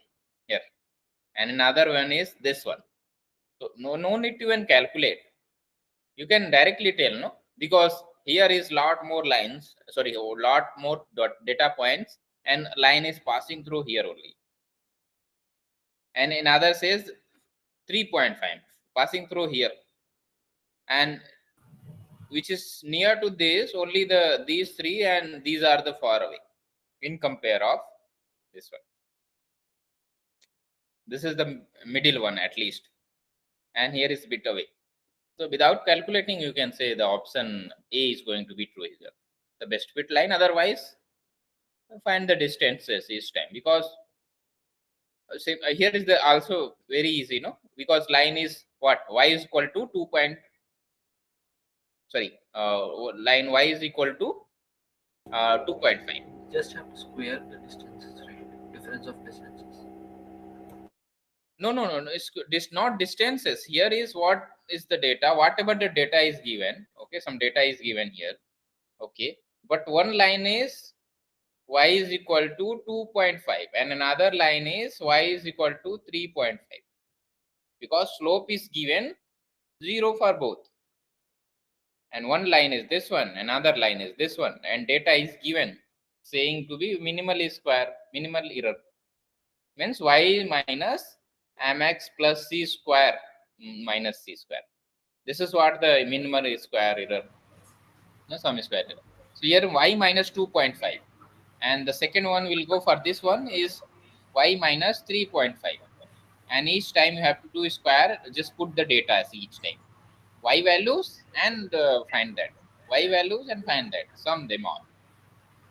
here, and another one is this one. So no need to even calculate. You can directly tell, no, because here is lot more lines. Sorry, lot more data points, and line is passing through here only. And another says 3.5 passing through here, and which is near to this only these three, and these are the far away in compare of this one. This is the middle one at least, and here is bit away. So without calculating, you can say the option A is going to be true here, the best fit line. Otherwise, find the distances each time, because say here is the also very easy, no, because line is what, y is equal to 2 point, sorry, line y is equal to 2.5. Just have to square the distances, right? Difference of distances. No, it's not distances. Here is what is the data, whatever the data is given. Okay, some data is given here. Okay, but one line is y is equal to 2.5, and another line is y is equal to 3.5, because slope is given 0 for both. And one line is this one, another line is this one, and data is given saying to be minimal square, minimal error, means y minus mx plus c square minus c square. This is what the minimal square error, no, sum square error. So here y minus 2.5, and the second one will go for this one is y minus 3.5, and each time you have to do square, just put the data as each time y values, and find that y values and find that, sum them all.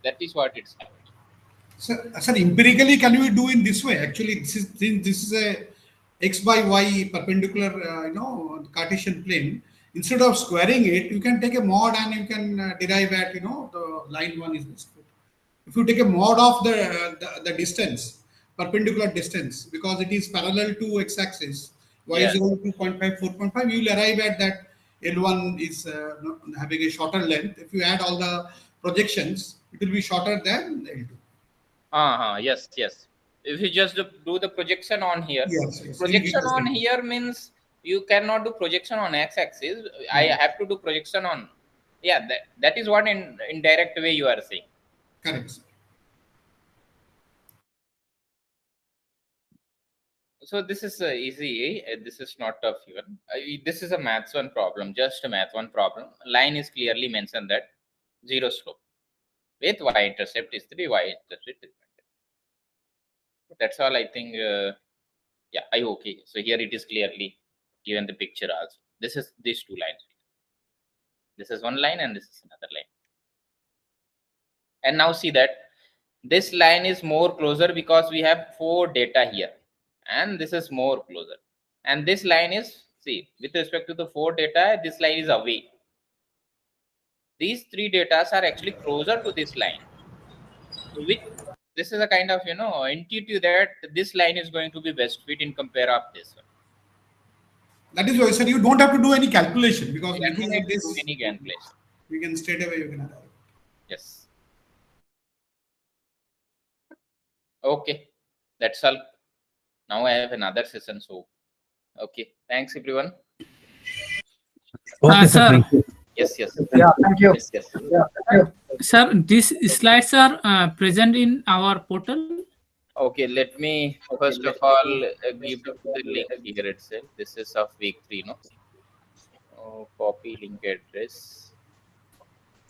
That is what it's happening. Sir, empirically, can we do in this way? Actually, this is a x by y perpendicular, Cartesian plane. Instead of squaring it, you can take a mod and you can derive at, the line one is this. If you take a mod of the distance, perpendicular distance, because it is parallel to x-axis, y is equal to 2.5, 4.5, you will arrive at that L1 is having a shorter length. If you add all the projections, it will be shorter than L2. Yes. If you just do the projection on here, yes. Projection on here means you cannot do projection on x-axis. I have to do projection on, that is what in indirect way you are saying. Correct. So this is easy. This is not tough even. This is a maths 1 problem, just a math 1 problem. Line is clearly mentioned that 0 slope with y-intercept is 3, y-intercept is 3. That's all, I think. Okay. So here it is clearly given the picture also. This is these two lines. This is one line and this is another line. And now see that this line is more closer because we have 4 data here, and this is more closer. And this line is, see, with respect to the 4 data, this line is away. These 3 data are actually closer to this line, which this is a kind of intuitive that this line is going to be best fit in compare of this one. That is why, sir, you don't have to do any calculation, because you don't have to do any calculation. You can straight away you can arrive. Yes. Okay, that's all. Now I have another session, so okay. Thanks everyone. Okay, sir. Thank you. Yes. Yeah, thank you. Yes. Yeah, thank you. Sir, these slides are present in our portal. Okay, let me first of all give the link here itself. This is of week 3, no? Copy link address,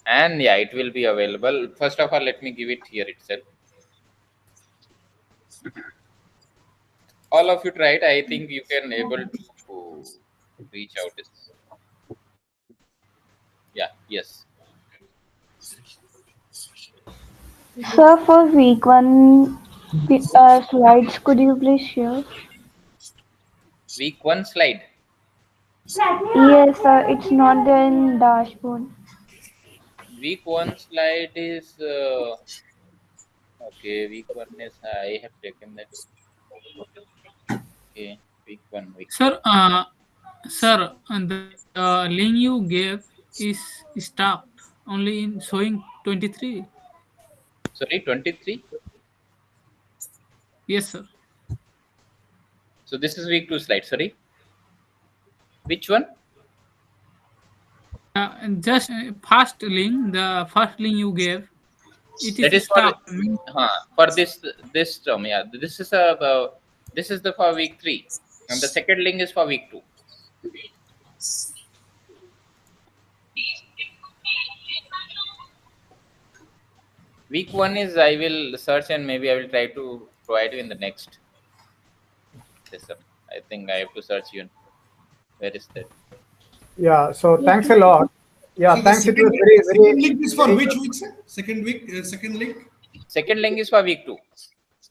and it will be available. First of all, let me give it here itself. All of you tried. I think you can able to reach out. Yeah, yes. Sir, for week one slides, could you please share? Week 1 slide. Yes, sir. It's not there in dashboard. Week 1 slide is okay. Week 1 is I have taken that. Okay, week 1, week 1. Sir, the link you gave is stopped only in showing 23. Sorry, 23. Yes, sir. So this is week 2 slide. Sorry, which one? Just first link, the first link you gave, it That is is for stopped. for this term. Yeah, this is the for week 3, and the second link is for week 2. Week 1 is I will search and maybe I will try to provide you in the next session. I think I have to search you. Where is that? Yeah. So thanks a lot. Yeah, So the thanks. It was second link is for very which week, sir? Second week, second link? Second link is for week 2.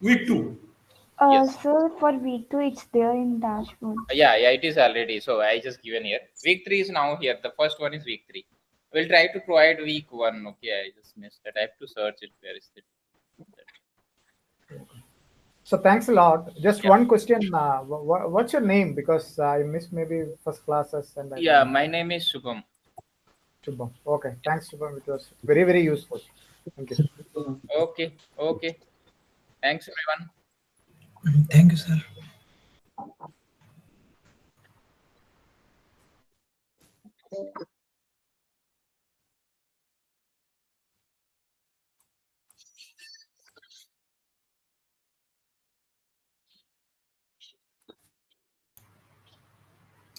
Week 2. Yes. Sir, for week two, it's there in dashboard. Yeah, it is already. So I just given here. Week 3 is now here. The first one is week 3. We'll try to provide week 1. Okay, I just missed that. I have to search it. Where is it? So thanks a lot. Just one question. What's your name? Because I missed maybe first classes and. Yeah, my name is Shubham. Shubham. Okay. Thanks, Shubham. It was very, very useful. Thank you. Okay. Okay. Thanks, everyone. Thank you, sir.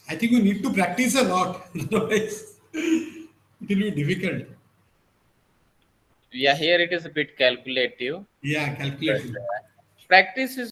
I think you need to practice a lot. Otherwise, it will be difficult. Yeah, here it is a bit calculative. Yeah, But, calculative. practice is